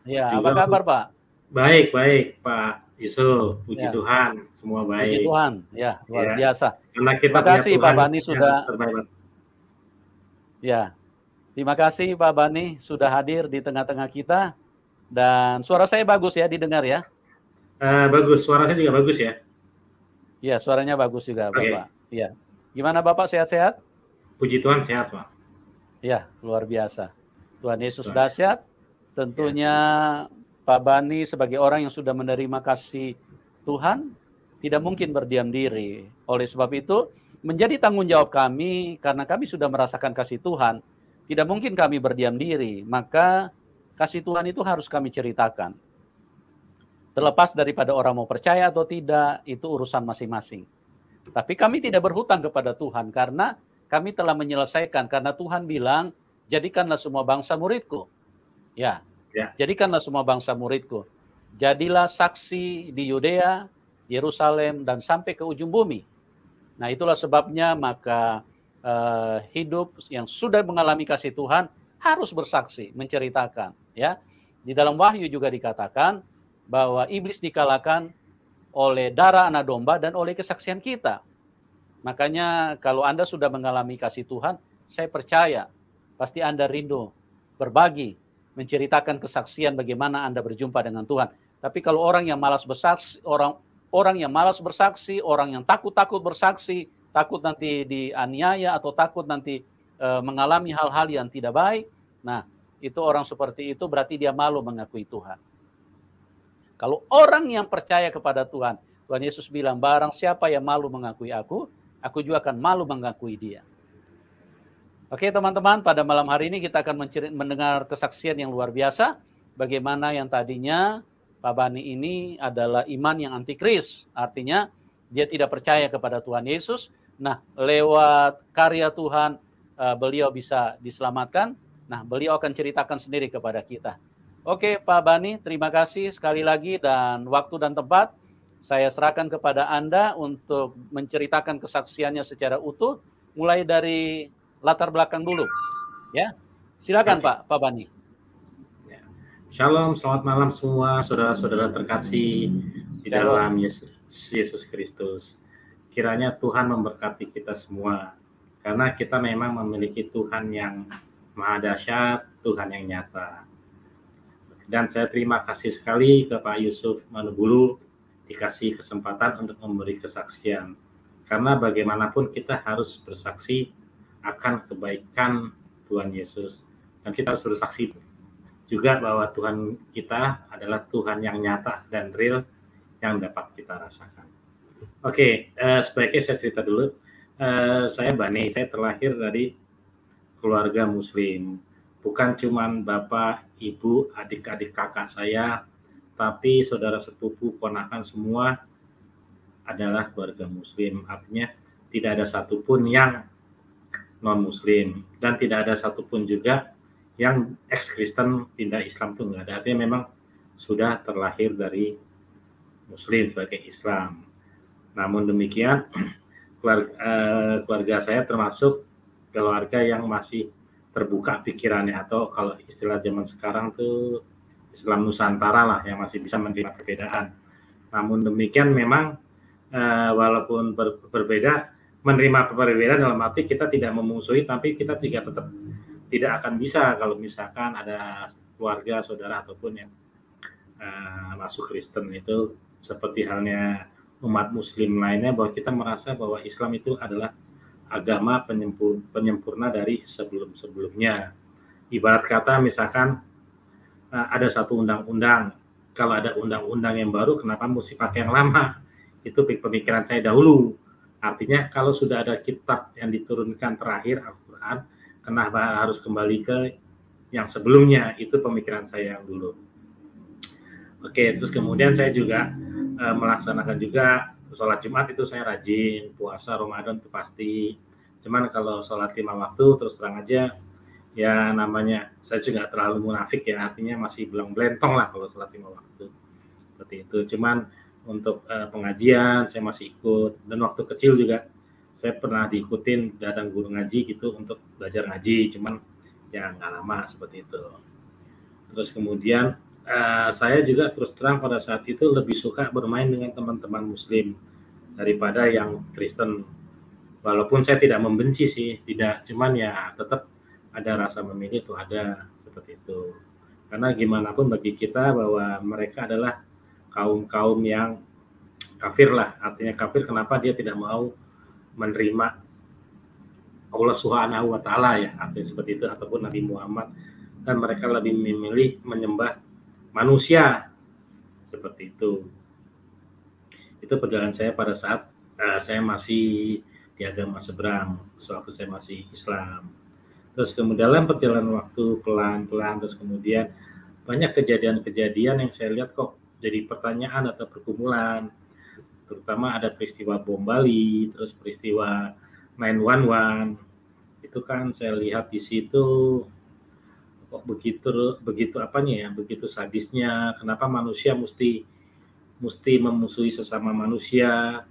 Ya, apa juga kabar Pak? baik, baik Pak Yusuf, puji Ya, Tuhan, semua puji baik. Tuhan. Ya, luar Ya, biasa. karena kita Terima punya kasih Pak Tuhan Bani yang sudah terbaik. ya, terima kasih Pak Bani sudah hadir di tengah-tengah kita dan suara saya bagus ya didengar ya. Bagus, suaranya juga bagus ya. Ya, suaranya bagus juga Oke, Bapak. Ya. Gimana Bapak sehat-sehat? puji Tuhan sehat Pak. Ya, luar biasa. Tuhan Yesus Tuhan sehat. dahsyat. Ya, Tentunya Pak Bani sebagai orang yang sudah menerima kasih Tuhan tidak mungkin berdiam diri. Oleh sebab itu, menjadi tanggung jawab kami karena kami sudah merasakan kasih Tuhan, tidak mungkin kami berdiam diri. Maka kasih Tuhan itu harus kami ceritakan. Terlepas daripada orang mau percaya atau tidak, itu urusan masing-masing. Tapi kami tidak berhutang kepada Tuhan karena kami telah menyelesaikan. Karena Tuhan bilang, jadikanlah semua bangsa muridku. Ya, ya, jadikanlah semua bangsa muridku. Jadilah saksi di Yudea, Yerusalem, dan sampai ke ujung bumi. Nah, itulah sebabnya maka hidup yang sudah mengalami kasih Tuhan harus bersaksi, menceritakan. Ya, di dalam Wahyu juga dikatakan bahwa iblis dikalahkan oleh darah anak domba dan oleh kesaksian kita. Makanya kalau Anda sudah mengalami kasih Tuhan, saya percaya pasti Anda rindu berbagi, menceritakan kesaksian bagaimana Anda berjumpa dengan Tuhan. Tapi kalau orang yang malas bersaksi, orang yang malas bersaksi, orang yang takut-takut bersaksi, takut nanti dianiaya atau takut nanti mengalami hal-hal yang tidak baik, nah itu orang seperti itu berarti dia malu mengakui Tuhan. Kalau orang yang percaya kepada Tuhan, Tuhan Yesus bilang, barang siapa yang malu mengakui aku juga akan malu mengakui dia. Oke teman-teman, pada malam hari ini kita akan mendengar kesaksian yang luar biasa. Bagaimana yang tadinya Pak Bani ini adalah iman yang antikris. Artinya dia tidak percaya kepada Tuhan Yesus. Nah, lewat karya Tuhan beliau bisa diselamatkan. Nah, beliau akan ceritakan sendiri kepada kita. Oke Pak Bani, terima kasih sekali lagi dan waktu dan tempat saya serahkan kepada Anda untuk menceritakan kesaksiannya secara utuh, mulai dari latar belakang dulu. Ya, silakan oke. Pak Bani. Ya. Shalom, selamat malam semua saudara-saudara terkasih di Shalom. dalam Yesus Kristus. Kiranya Tuhan memberkati kita semua, karena kita memang memiliki Tuhan yang maha dahsyat, Tuhan yang nyata. Dan saya terima kasih sekali ke Pak Yusuf Manubulu dikasih kesempatan untuk memberi kesaksian. Karena bagaimanapun kita harus bersaksi akan kebaikan Tuhan Yesus. Dan kita harus bersaksi juga bahwa Tuhan kita adalah Tuhan yang nyata dan real yang dapat kita rasakan. Oke, sebaiknya saya cerita dulu. Saya Bani, saya terlahir dari keluarga Muslim. Bukan cuman bapak, ibu, adik-adik kakak saya, tapi saudara sepupu, ponakan semua adalah keluarga Muslim. Artinya tidak ada satupun yang non-Muslim dan tidak ada satupun juga yang ex-Kristen pindah Islam tuh nggak ada. Artinya memang sudah terlahir dari Muslim sebagai Islam. Namun demikian keluarga saya termasuk keluarga yang masih terbuka pikirannya, atau kalau istilah zaman sekarang tuh Islam Nusantara lah, yang masih bisa menerima perbedaan. Namun demikian memang walaupun berbeda, menerima perbedaan dalam arti kita tidak memusuhi, tapi kita juga tetap tidak akan bisa kalau misalkan ada keluarga, saudara ataupun yang masuk Kristen. Itu seperti halnya umat Muslim lainnya, bahwa kita merasa bahwa Islam itu adalah agama penyempurna dari sebelum-sebelumnya. Ibarat kata misalkan ada satu undang-undang, kalau ada undang-undang yang baru kenapa mesti pakai yang lama? Itu pemikiran saya dahulu. Artinya kalau sudah ada kitab yang diturunkan terakhir, Al-Quran, kenapa harus kembali ke yang sebelumnya? Itu pemikiran saya yang dulu. Oke, terus kemudian saya juga melaksanakan juga sholat Jumat, itu saya rajin, puasa Ramadan itu pasti. Cuman kalau sholat 5 waktu, terus terang aja, ya namanya saya juga terlalu munafik ya, artinya masih belum belentong lah kalau sholat 5 waktu. Seperti itu. Cuman untuk pengajian saya masih ikut, dan waktu kecil juga saya pernah diikutin datang guru ngaji gitu untuk belajar ngaji, cuman ya nggak lama seperti itu. Terus kemudian saya juga terus terang pada saat itu lebih suka bermain dengan teman-teman Muslim daripada yang Kristen. Walaupun saya tidak membenci sih, tidak, cuman ya tetap ada rasa memilih tuh ada seperti itu. Karena gimana pun bagi kita bahwa mereka adalah kaum-kaum yang kafir lah, artinya kafir kenapa dia tidak mau menerima Allah Subhanahu wa taala ya, artinya seperti itu, ataupun Nabi Muhammad, dan mereka lebih memilih menyembah manusia seperti itu. Itu perjalanan saya pada saat saya masih di agama seberang, sewaktu saya masih Islam. Terus kemudian dalam perjalanan waktu pelan-pelan, terus kemudian banyak kejadian-kejadian yang saya lihat kok jadi pertanyaan atau pergumulan. Terutama ada peristiwa bom Bali, terus peristiwa 911. Itu kan saya lihat di situ kok begitu apanya ya, begitu sadisnya. Kenapa manusia mesti memusuhi sesama manusia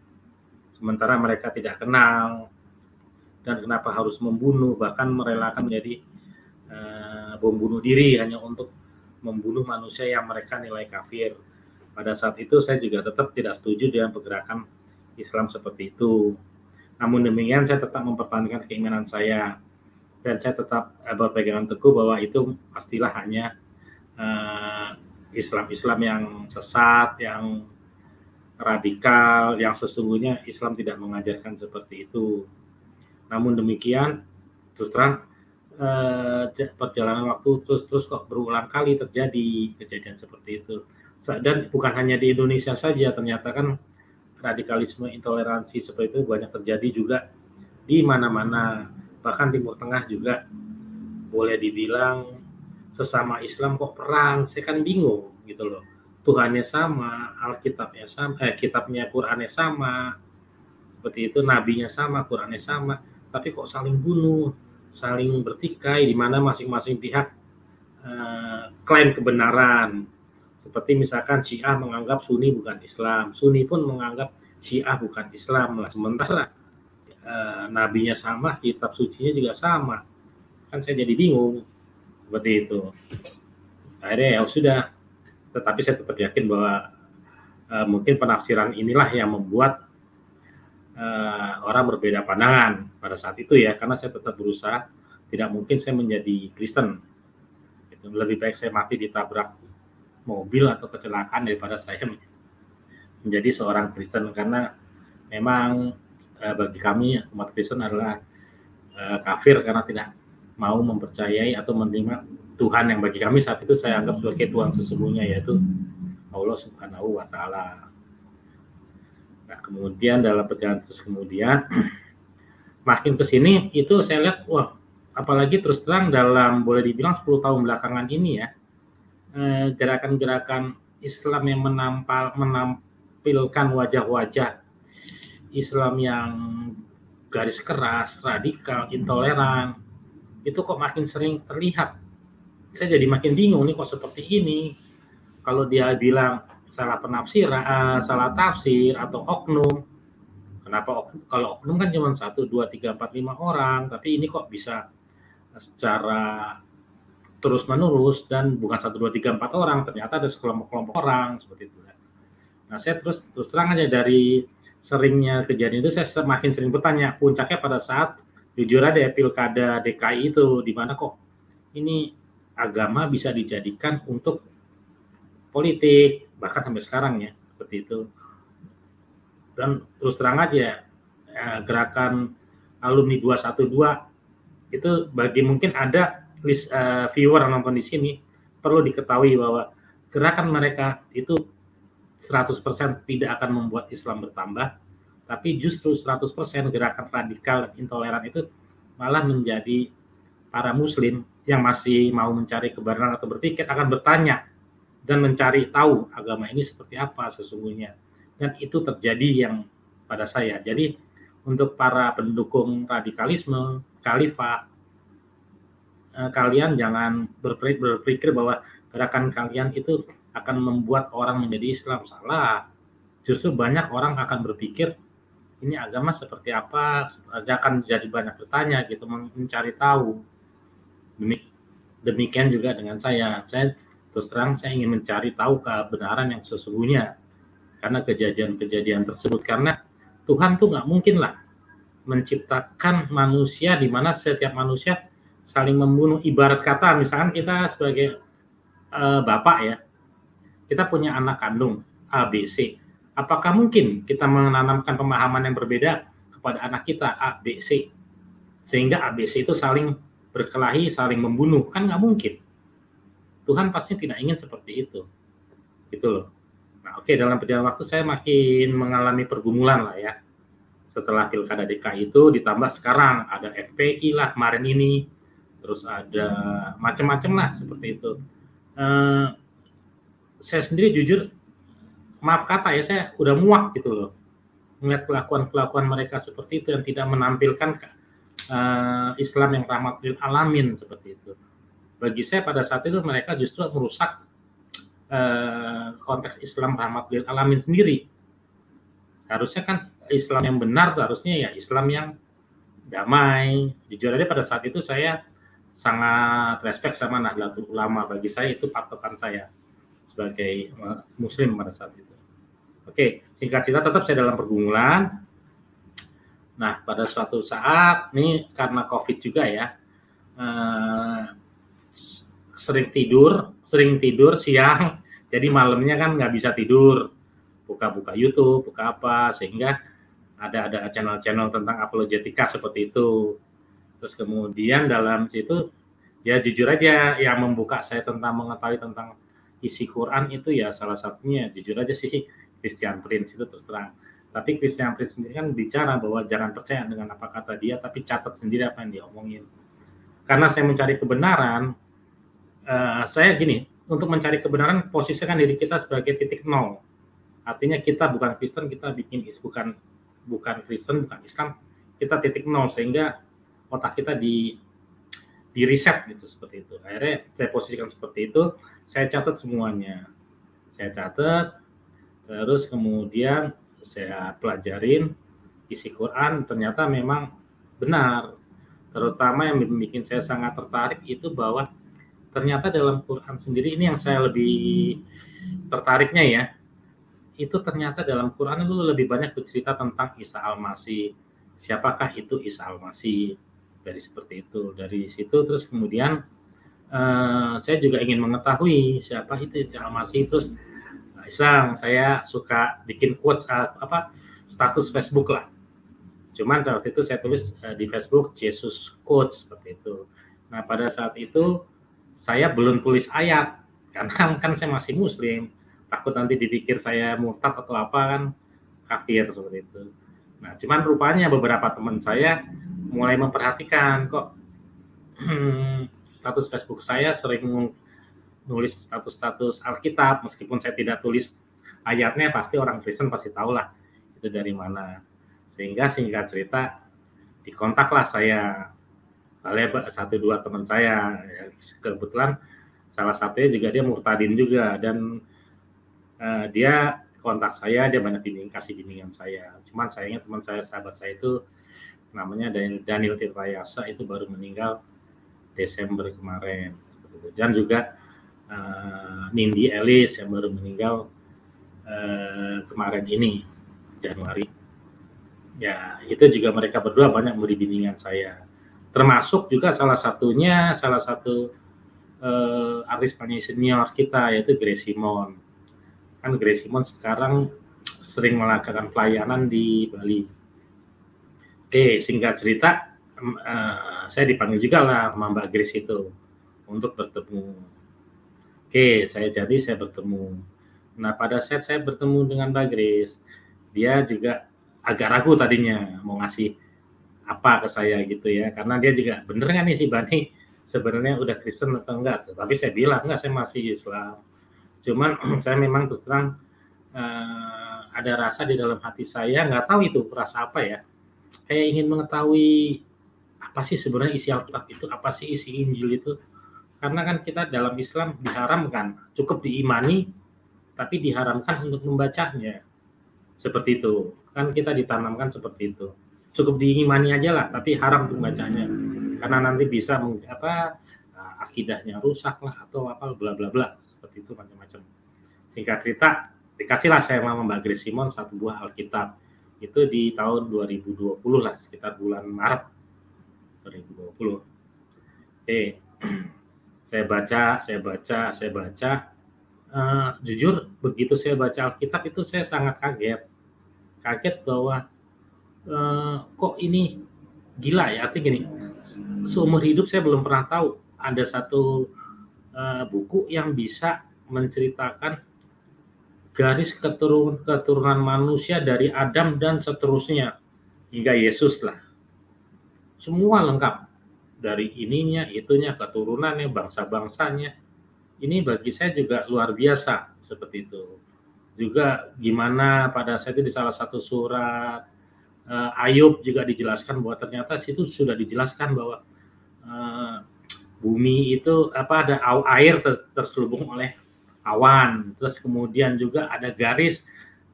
sementara mereka tidak kenal, dan kenapa harus membunuh, bahkan merelakan menjadi bom bunuh diri hanya untuk membunuh manusia yang mereka nilai kafir. Pada saat itu saya juga tetap tidak setuju dengan pergerakan Islam seperti itu. Namun demikian saya tetap mempertahankan keimanan saya, dan saya tetap berpegangan teguh bahwa itu pastilah hanya Islam-Islam yang sesat, yang radikal, yang sesungguhnya Islam tidak mengajarkan seperti itu. Namun demikian, terus terang perjalanan waktu terus kok berulang kali terjadi kejadian seperti itu. Dan bukan hanya di Indonesia saja, ternyata kan radikalisme, intoleransi seperti itu banyak terjadi juga di mana-mana. Bahkan Timur Tengah juga boleh dibilang sesama Islam kok perang. Saya kan bingung gitu loh. Tuhannya sama, Alkitabnya sama, kitabnya Qurannya sama, seperti itu, nabinya sama, Qurannya sama, tapi kok saling bunuh, saling bertikai, di mana masing-masing pihak klaim kebenaran. Seperti misalkan Syiah menganggap Sunni bukan Islam, Sunni pun menganggap Syiah bukan Islam lah. Sementara nabinya sama, kitab sucinya juga sama. Kan saya jadi bingung seperti itu. Akhirnya ya sudah, tetapi saya tetap yakin bahwa mungkin penafsiran inilah yang membuat orang berbeda pandangan pada saat itu ya, karena saya tetap berusaha, tidak mungkin saya menjadi Kristen. Lebih baik saya mati ditabrak mobil atau kecelakaan daripada saya menjadi seorang Kristen, karena memang bagi kami umat Kristen adalah kafir karena tidak mau mempercayai atau menerima Tuhan yang bagi kami saat itu saya anggap sebagai Tuhan sesungguhnya, yaitu Allah Subhanahu wa taala. Nah, kemudian dalam perjalanan terus kemudian makin ke sini itu saya lihat, wah, apalagi terus terang dalam boleh dibilang 10 tahun belakangan ini ya, gerakan-gerakan Islam yang menampilkan wajah-wajah Islam yang garis keras, radikal, intoleran, itu kok makin sering terlihat. Saya jadi makin bingung nih, kok seperti ini. Kalau dia bilang salah penafsiran, salah tafsir atau oknum, kenapa kalau oknum kan cuma 1, 2, 3, 4, 5 orang, tapi ini kok bisa secara terus menerus, dan bukan 1, 2, 3, 4 orang, ternyata ada sekelompok-kelompok orang seperti itu. Nah, saya terus terang aja, dari seringnya kejadian itu saya semakin sering bertanya. Puncaknya pada saat jujur ada ya pilkada DKI itu, di mana kok ini agama bisa dijadikan untuk politik, bahkan sampai sekarang ya seperti itu. Dan terus terang aja gerakan alumni 212 itu, bagi mungkin ada viewer yang nonton di sini, perlu diketahui bahwa gerakan mereka itu 100% tidak akan membuat Islam bertambah, tapi justru 100% gerakan radikal dan intoleran itu malah menjadi para muslim yang masih mau mencari kebenaran atau berpikir akan bertanya dan mencari tahu agama ini seperti apa sesungguhnya. Dan itu terjadi yang pada saya. Jadi untuk para pendukung radikalisme, khalifah, kalian jangan berpikir bahwa gerakan kalian itu akan membuat orang menjadi Islam. Salah. Justru banyak orang akan berpikir ini agama seperti apa, akan jadi banyak bertanya gitu, mencari tahu. Demikian juga dengan saya terus terang saya ingin mencari tahu kebenaran yang sesungguhnya karena kejadian-kejadian tersebut. Karena Tuhan tuh nggak mungkin lah menciptakan manusia di mana setiap manusia saling membunuh. Ibarat kata misalkan kita sebagai bapak ya, kita punya anak kandung A, B, C. Apakah mungkin kita menanamkan pemahaman yang berbeda kepada anak kita A, B, C? Sehingga A, B, C itu saling berkelahi, saling membunuh. Kan nggak mungkin. Tuhan pasti tidak ingin seperti itu. Gitu loh. Nah, oke, dalam perjalanan waktu saya makin mengalami pergumulan lah ya. Setelah Pilkada DKI itu ditambah sekarang ada FPI lah kemarin ini. Terus ada macam-macam lah seperti itu. Saya sendiri jujur, maaf kata ya, saya udah muak gitu loh. Melihat kelakuan-kelakuan mereka seperti itu yang tidak menampilkan Islam yang rahmat lil alamin seperti itu. Bagi saya pada saat itu mereka justru merusak konteks Islam rahmat lil alamin sendiri. Harusnya kan Islam yang benar harusnya ya Islam yang damai. Jujur aja pada saat itu saya sangat respect sama Nahdlatul Ulama. Bagi saya itu patokan saya sebagai muslim pada saat itu. Oke, singkat cerita tetap saya dalam pergumulan. Nah, pada suatu saat ini karena COVID juga ya, sering tidur siang, jadi malamnya kan nggak bisa tidur, buka-buka YouTube, buka apa, sehingga ada channel-channel tentang apologetika seperti itu. Terus kemudian dalam situ, ya jujur aja yang membuka saya tentang mengetahui tentang isi Quran itu ya salah satunya, jujur aja sih, Christian Prince itu terus terang. Tapi Christian Prince sendiri kan bicara bahwa jangan percaya dengan apa kata dia, tapi catat sendiri apa yang dia omongin. Karena saya mencari kebenaran, saya gini, untuk mencari kebenaran posisikan diri kita sebagai titik nol. Artinya kita bukan Kristen, kita bukan Kristen, bukan Islam, kita titik nol sehingga otak kita di reset gitu seperti itu. Akhirnya saya posisikan seperti itu, saya catat semuanya. Saya catat, terus kemudian saya pelajarin isi Quran, ternyata memang benar. Terutama yang bikin saya sangat tertarik itu bahwa ternyata dalam Quran sendiri, ini yang saya lebih tertariknya ya, itu ternyata dalam Quran itu lebih banyak bercerita tentang Isa Al-Masih. Siapakah itu Isa Al-Masih? Dari seperti itu. Dari situ terus kemudian saya juga ingin mengetahui siapa itu Isa Al-Masih. Terus iseng saya suka bikin quotes status Facebook lah. Cuman saat itu saya tulis di Facebook Jesus quotes seperti itu. Nah, pada saat itu saya belum tulis ayat karena kan saya masih muslim, takut nanti dipikir saya murtad atau apa kan, kafir seperti itu. Nah, cuman rupanya beberapa teman saya mulai memperhatikan kok status Facebook saya sering nulis status-status Alkitab, meskipun saya tidak tulis ayatnya, pasti orang Kristen pasti tahu lah itu dari mana. Sehingga singkat cerita dikontaklah saya oleh 1-2 teman saya, kebetulan salah satunya juga dia murtadin juga, dan dia kontak saya, dia banyak kasih bimbingan saya. Cuman sayangnya teman saya, sahabat saya itu namanya Daniel Tirtayasa, itu baru meninggal Desember kemarin. Dan juga Nindi Ellis yang baru meninggal kemarin ini Januari. Ya, itu juga mereka berdua banyak memberi bimbingan saya. Termasuk juga salah satu artis penyanyi senior kita, yaitu Grace Simon. Kan Grace Simon sekarang sering melakukan pelayanan di Bali. Oke, singkat cerita, saya dipanggil juga lah sama Mbak Grace itu untuk bertemu. Oke, saya bertemu. Nah, pada saat saya bertemu dengan Mbak Grace, dia juga agak ragu tadinya mau ngasih apa ke saya gitu ya, karena dia juga bener nggak nih si Bani sebenarnya udah Kristen atau enggak. Tapi saya bilang enggak, saya masih Islam. Cuman saya memang terus terang ada rasa di dalam hati saya, nggak tahu itu rasa apa ya, kayak ingin mengetahui apa sih sebenarnya isi Alkitab itu, apa sih isi Injil itu. Karena kan kita dalam Islam diharamkan, cukup diimani, tapi diharamkan untuk membacanya. Seperti itu. Kan kita ditanamkan seperti itu. Cukup diimani aja lah, tapi haram untuk membacanya. Karena nanti bisa akidahnya rusak lah atau apa bla bla bla seperti waktu itu macam-macam. Singkat cerita, dikasihlah saya sama Mbak Grace Simon satu buah Alkitab. Itu di tahun 2020 lah, sekitar bulan Maret 2020. Oke, saya baca. Jujur, begitu saya baca Alkitab itu saya sangat kaget bahwa kok ini gila ya, artinya gini, seumur hidup saya belum pernah tahu ada satu buku yang bisa menceritakan garis keturunan manusia dari Adam dan seterusnya hingga Yesus lah. Semua lengkap. Dari ininya, itunya, keturunannya, bangsa-bangsanya. Ini bagi saya juga luar biasa seperti itu. Juga gimana pada saat itu di salah satu surat Ayub juga dijelaskan bahwa ternyata situ sudah dijelaskan bahwa bumi itu ada air terselubung oleh awan, terus kemudian juga ada garis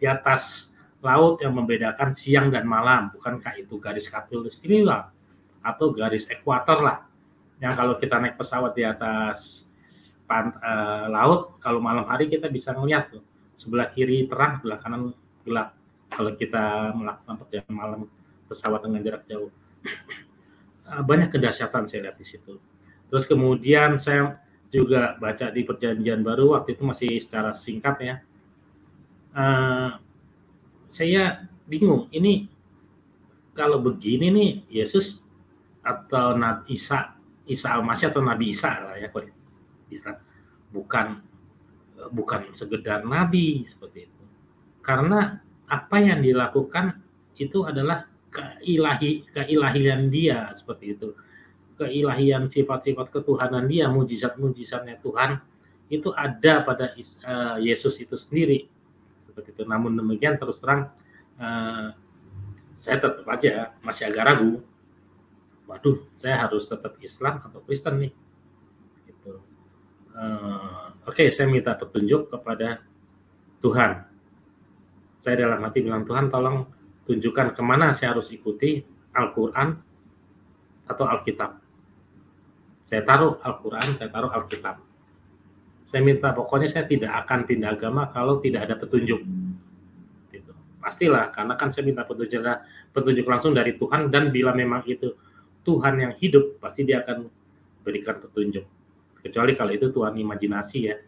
di atas laut yang membedakan siang dan malam. Bukankah itu garis khatulistiwa atau garis ekuator lah, yang kalau kita naik pesawat di atas laut, kalau malam hari kita bisa melihat tuh, sebelah kiri terang, sebelah kanan gelap kalau kita melakukan perjalanan malam pesawat dengan jarak jauh. Banyak kedahsyatan saya lihat di situ. Terus kemudian saya juga baca di Perjanjian Baru, waktu itu masih secara singkat ya. Saya bingung, ini kalau begini nih Yesus atau Nabi Isa Al-Masih atau Nabi Isa lah ya, bukan sekedar nabi seperti itu. Karena apa yang dilakukan itu adalah keilahian dia seperti itu. Keilahian, sifat-sifat ketuhanan dia, mujizat-mujizatnya Tuhan itu ada pada Yesus itu sendiri seperti itu. Namun demikian terus terang saya tetap aja masih agak ragu. Waduh, saya harus tetap Islam atau Kristen nih. Gitu. Oke, saya minta petunjuk kepada Tuhan. Saya dalam hati bilang, Tuhan tolong tunjukkan kemana saya harus ikuti, Al-Quran atau Alkitab. Saya taruh Al-Quran, saya taruh Alkitab. Saya minta, pokoknya saya tidak akan pindah agama kalau tidak ada petunjuk. Gitu. Pastilah, karena kan saya minta petunjuk langsung dari Tuhan, dan bila memang itu Tuhan yang hidup, pasti dia akan berikan petunjuk. Kecuali kalau itu Tuhan imajinasi ya,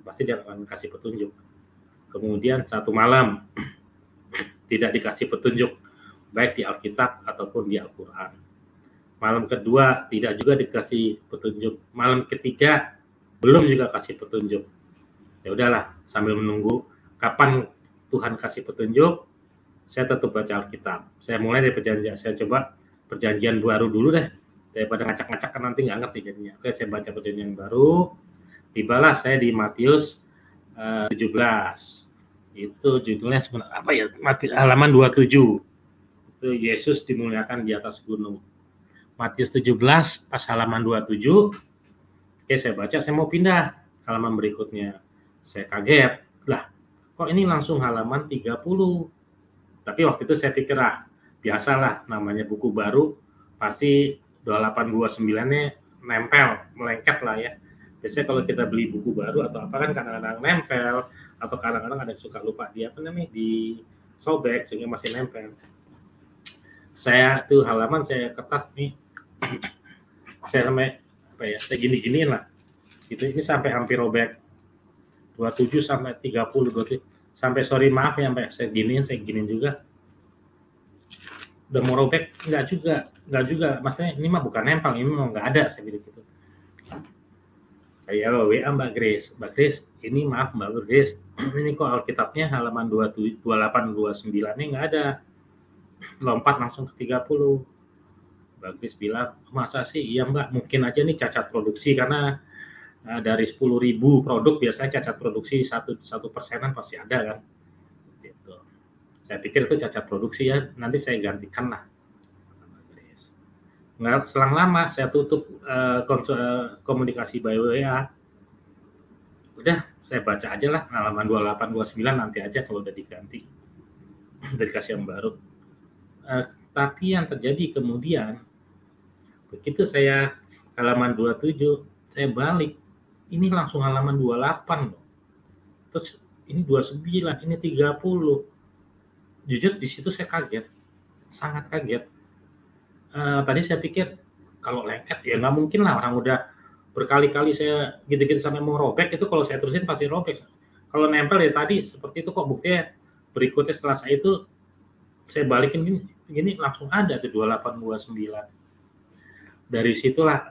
pasti dia akan kasih petunjuk. Kemudian satu malam tidak dikasih petunjuk, baik di Alkitab ataupun di Al-Quran. Malam kedua tidak juga dikasih petunjuk. Malam ketiga belum juga kasih petunjuk. Ya udahlah, sambil menunggu kapan Tuhan kasih petunjuk, saya tetap baca Alkitab. Saya mulai dari perjanjian, saya coba Perjanjian Baru dulu deh, daripada ngacak-ngacak kan nanti nggak ngerti jadinya. Oke, saya baca Perjanjian Baru, tibalah saya di Matius 17. Itu judulnya sebenarnya apa ya? Halaman 27. Itu Yesus dimuliakan di atas gunung. Matius 17 pas halaman 27. Oke, saya baca, saya mau pindah halaman berikutnya. Saya kaget, lah kok ini langsung halaman 30. Tapi waktu itu saya pikir, biasalah namanya buku baru, pasti 2829-nya nempel, melengket lah ya. Biasanya kalau kita beli buku baru atau apa kan kadang-kadang nempel, atau kadang-kadang ada yang suka lupa di sobek sehingga masih nempel. Saya tuh halaman saya kertas nih, saya sampai saya gini-giniin lah. Ini sampai hampir robek 27 sampai 30 sampai sorry maaf ya, sampai saya giniin juga. Udah mau robek enggak juga, maksudnya ini mah bukan nempel, ini mah enggak ada, saya bilang gitu. Saya WA Mbak Grace, ini maaf Mbak Grace, ini kok Alkitabnya halaman 28 29 ini enggak ada. Lompat langsung ke 30. Mbak Grace bilang, masa sih? Iya Mbak, mungkin aja nih cacat produksi, karena dari 10.000 produk biasanya cacat produksi 1% pasti ada kan. Gitu. Saya pikir itu cacat produksi ya, nanti saya gantikan lah. Nggak selang lama saya tutup komunikasi by WA. Udah, saya baca aja lah halaman 28 29 nanti aja kalau udah diganti. Udah dikasih yang baru. Tapi yang terjadi kemudian begitu saya halaman 27 saya balik ini langsung halaman 28 loh. Terus ini 29, ini 30. Jujur di situ saya kaget, sangat kaget. Tadi saya pikir kalau lengket ya nggak mungkin lah, orang udah berkali-kali saya gitu-gitu sampai mau robek, itu kalau saya terusin pasti robek. Kalau nempel ya tadi seperti itu kok, buktinya berikutnya setelah saya itu saya balikin gini langsung ada tuh 2829. Dari situlah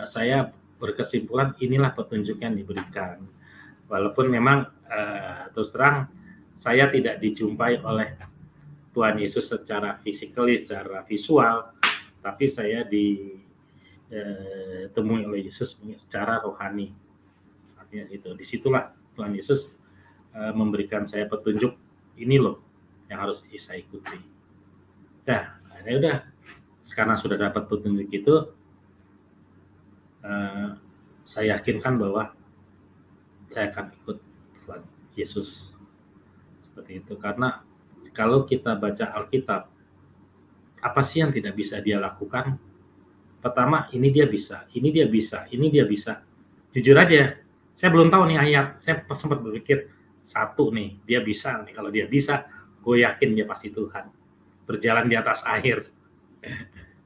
saya berkesimpulan inilah petunjuk yang diberikan. Walaupun memang terus terang saya tidak dijumpai oleh Tuhan Yesus secara fisikali, secara visual, tapi saya ditemui oleh Yesus secara rohani. Artinya itu, disitulah Tuhan Yesus memberikan saya petunjuk, ini loh yang harus saya ikuti. Nah, ya udah, karena sudah dapat petunjuk itu, saya yakinkan bahwa saya akan ikut Tuhan Yesus seperti itu. Karena kalau kita baca Alkitab, apa sih yang tidak bisa dia lakukan? Pertama, ini dia bisa, ini dia bisa, ini dia bisa. Jujur aja, saya belum tahu nih ayat. Saya sempat berpikir, satu nih, dia bisa nih. Kalau dia bisa, gue yakin dia pasti Tuhan. Berjalan di atas air.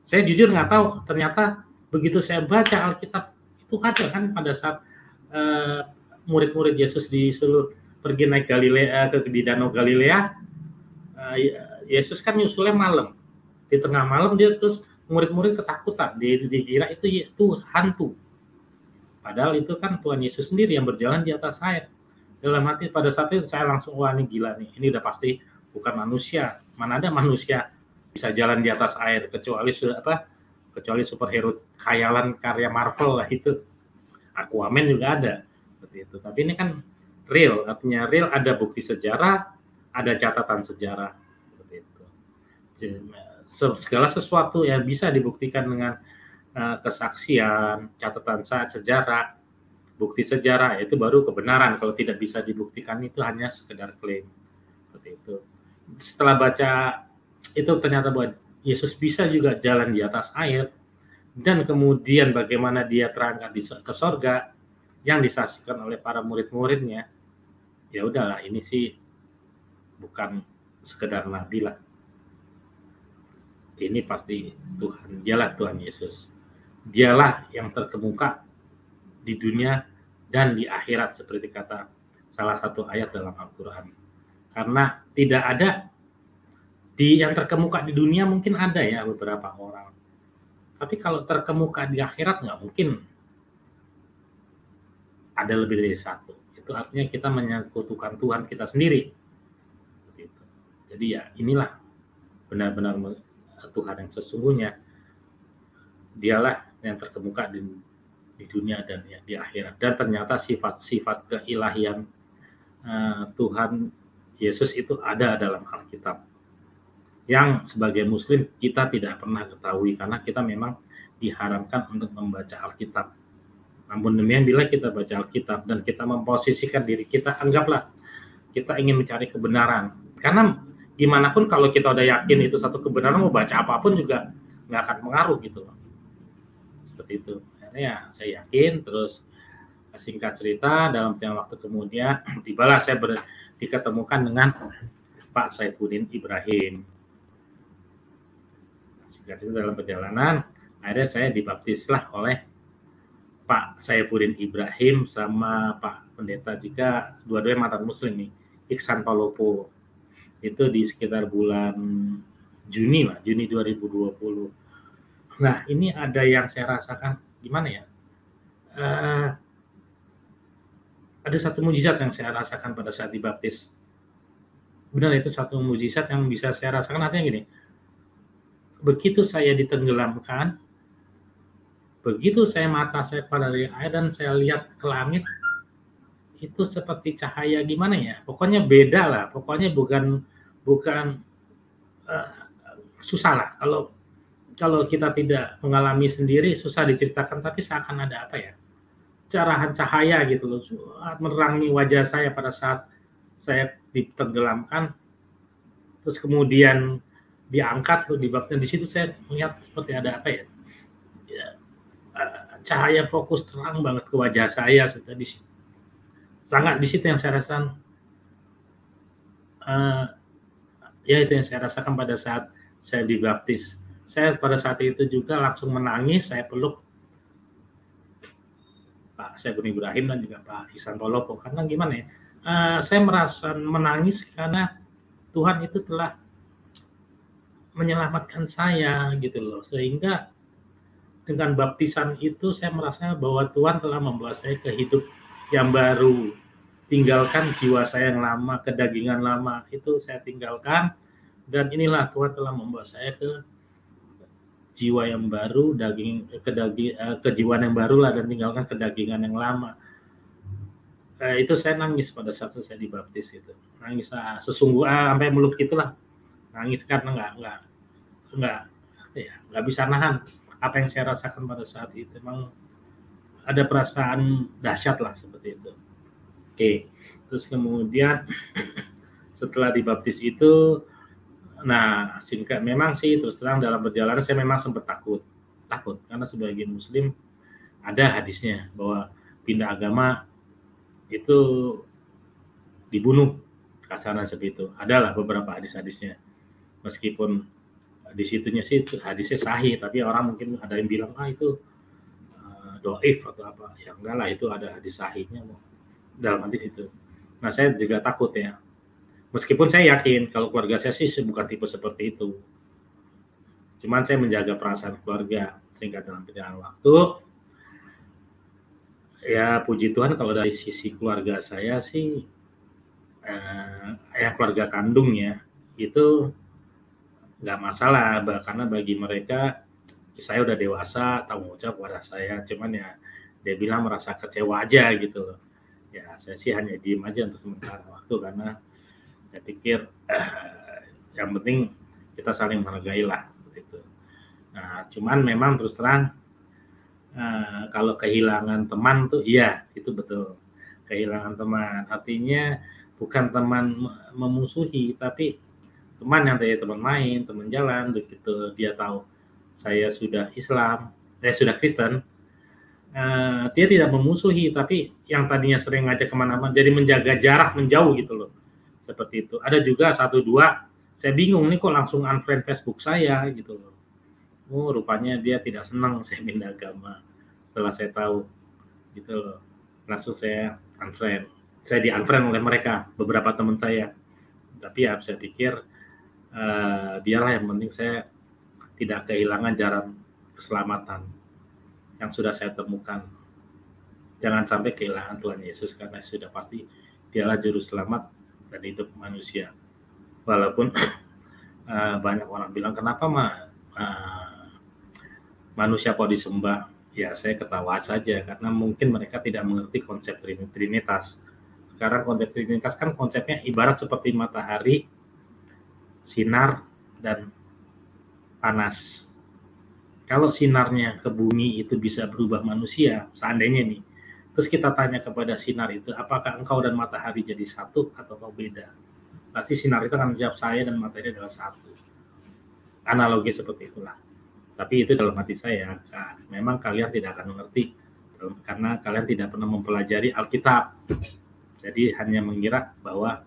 Saya jujur nggak tahu, ternyata begitu saya baca Alkitab, itu ada kan pada saat murid-murid Yesus disuruh pergi naik Galilea di Danau Galilea, Yesus kan nyusulnya malam. Di tengah malam dia terus murid-murid ketakutan, dikira itu hantu. Padahal itu kan Tuhan Yesus sendiri yang berjalan di atas air. Dalam hati pada saat itu saya langsung, wah ini gila nih, ini udah pasti bukan manusia. Mana ada manusia bisa jalan di atas air, kecuali superhero khayalan karya Marvel lah itu. Aquaman juga ada seperti itu. Tapi ini kan real, artinya real, ada bukti sejarah, ada catatan sejarah seperti itu. Segala sesuatu yang bisa dibuktikan dengan kesaksian, catatan sejarah, bukti sejarah, itu baru kebenaran. Kalau tidak bisa dibuktikan itu hanya sekedar klaim seperti itu. Setelah baca itu ternyata bahwa Yesus bisa juga jalan di atas air, dan kemudian bagaimana dia terangkat ke sorga yang disaksikan oleh para murid-muridnya. Ya udahlah, ini sih bukan sekedar nabi lah, ini pasti Tuhan, dialah Tuhan Yesus, dialah yang terkemuka di dunia dan di akhirat, seperti kata salah satu ayat dalam Al-Quran. Karena tidak ada yang terkemuka di dunia, mungkin ada ya beberapa orang, tapi kalau terkemuka di akhirat nggak mungkin ada lebih dari satu. Itu artinya kita menyekutukan Tuhan kita sendiri. Jadi ya inilah benar-benar Tuhan yang sesungguhnya. Dialah yang terkemuka di dunia dan ya di akhirat. Dan ternyata sifat-sifat keilahian Tuhan Yesus itu ada dalam Alkitab, yang sebagai Muslim kita tidak pernah ketahui karena kita memang diharamkan untuk membaca Alkitab. Namun demikian, bila kita baca Alkitab dan kita memposisikan diri kita, anggaplah kita ingin mencari kebenaran. Karena gimana pun kalau kita udah yakin itu satu kebenaran, mau baca apapun juga nggak akan mengaruh gitu. Seperti itu. Ya, saya yakin. Terus singkat cerita, dalam waktu kemudian tibalah saya diketemukan dengan Pak Saifuddin Ibrahim. Singkat cerita, dalam perjalanan akhirnya saya dibaptislah oleh Pak Saifuddin Ibrahim sama Pak Pendeta juga, dua-duanya mantan Muslim nih, Iksan Palopo. Itu di sekitar bulan Juni 2020. Nah, ini ada yang saya rasakan, gimana ya? Ada satu mujizat yang saya rasakan pada saat dibaptis. Benar, itu satu mujizat yang bisa saya rasakan. Artinya gini, begitu saya ditenggelamkan, begitu mata saya pada dari air dan saya lihat ke langit, itu seperti cahaya gimana ya? Pokoknya beda lah. Pokoknya bukan susah lah. Kalau kita tidak mengalami sendiri susah diceritakan, tapi seakan ada apa ya? Carahan cahaya gitu loh, menerangi wajah saya pada saat saya ditenggelamkan, terus kemudian diangkat, dibaptis. Di situ saya melihat seperti ada apa ya, cahaya fokus terang banget ke wajah saya di situ. Sangat di situ yang saya rasakan, ya itu yang saya rasakan pada saat saya dibaptis. Saya pada saat itu juga langsung menangis, saya peluk Pak Saiful Ibrahim dan juga Pak Ihsan Polopo. Karena gimana ya, saya merasa menangis karena Tuhan itu telah menyelamatkan saya gitu loh. Sehingga dengan baptisan itu saya merasa bahwa Tuhan telah membawa saya ke hidup yang baru. Tinggalkan jiwa saya yang lama, kedagingan lama itu saya tinggalkan, dan inilah Tuhan telah membawa saya ke jiwa yang baru, kejiwaan yang baru lah, dan tinggalkan kedagingan yang lama. Itu saya nangis pada saat saya dibaptis itu, nangis sesungguhnya sampai mulut gitulah, nangis karena nggak bisa nahan apa yang saya rasakan pada saat itu. Memang ada perasaan dahsyat lah seperti itu. Oke, terus kemudian setelah dibaptis itu, nah singkat memang sih terus terang dalam perjalanan saya memang sempat takut karena sebagai Muslim ada hadisnya bahwa pindah agama itu dibunuh, kasaran seperti itu. Adalah beberapa hadis-hadisnya, meskipun di situnya sih hadisnya sahih, tapi orang mungkin ada yang bilang itu doif atau apa. Ya enggak lah, itu ada hadis sahihnya dalam hadis itu. Nah saya juga takut ya, meskipun saya yakin kalau keluarga saya sih bukan tipe seperti itu. Cuman saya menjaga perasaan keluarga, sehingga dalam perjalanan waktu, ya puji Tuhan kalau dari sisi keluarga saya sih, yang keluarga kandung ya, itu nggak masalah, karena bagi mereka saya udah dewasa, tanggung jawab kepada saya. Cuman ya dia bilang merasa kecewa aja gitu. Ya saya sih hanya diem aja untuk sementara waktu, karena saya pikir yang penting kita saling menghargai lah gitu. Nah cuman memang terus terang, kalau kehilangan teman tuh iya itu betul, kehilangan teman artinya bukan teman memusuhi, tapi teman yang tadi teman main, teman jalan. Begitu dia tahu saya sudah Islam, saya sudah Kristen, dia tidak memusuhi, tapi yang tadinya sering ngajak kemana-mana jadi menjaga jarak, menjauh gitu loh, seperti itu. Ada juga 1-2 saya bingung nih kok langsung unfriend Facebook saya gitu loh. Oh rupanya dia tidak senang saya pindah agama. Setelah saya tahu gitu loh, langsung saya unfriend. Saya di unfriend oleh mereka, beberapa teman saya. Tapi ya saya pikir dialah yang penting saya tidak kehilangan jalan keselamatan yang sudah saya temukan. Jangan sampai kehilangan Tuhan Yesus, karena sudah pasti dialah juru selamat dan hidup manusia. Walaupun banyak orang bilang kenapa manusia kok disembah, ya saya ketawa saja, karena mungkin mereka tidak mengerti konsep Trinitas. Sekarang konsep Trinitas kan konsepnya ibarat seperti matahari, sinar, dan panas. Kalau sinarnya ke bumi itu bisa berubah manusia, seandainya nih, terus kita tanya kepada sinar itu, apakah engkau dan matahari jadi satu atau kau beda? Pasti sinar itu akan menjawab saya dan matahari adalah satu. Analogi seperti itulah. Tapi itu dalam hati saya, memang kalian tidak akan mengerti karena kalian tidak pernah mempelajari Alkitab. Jadi hanya mengira bahwa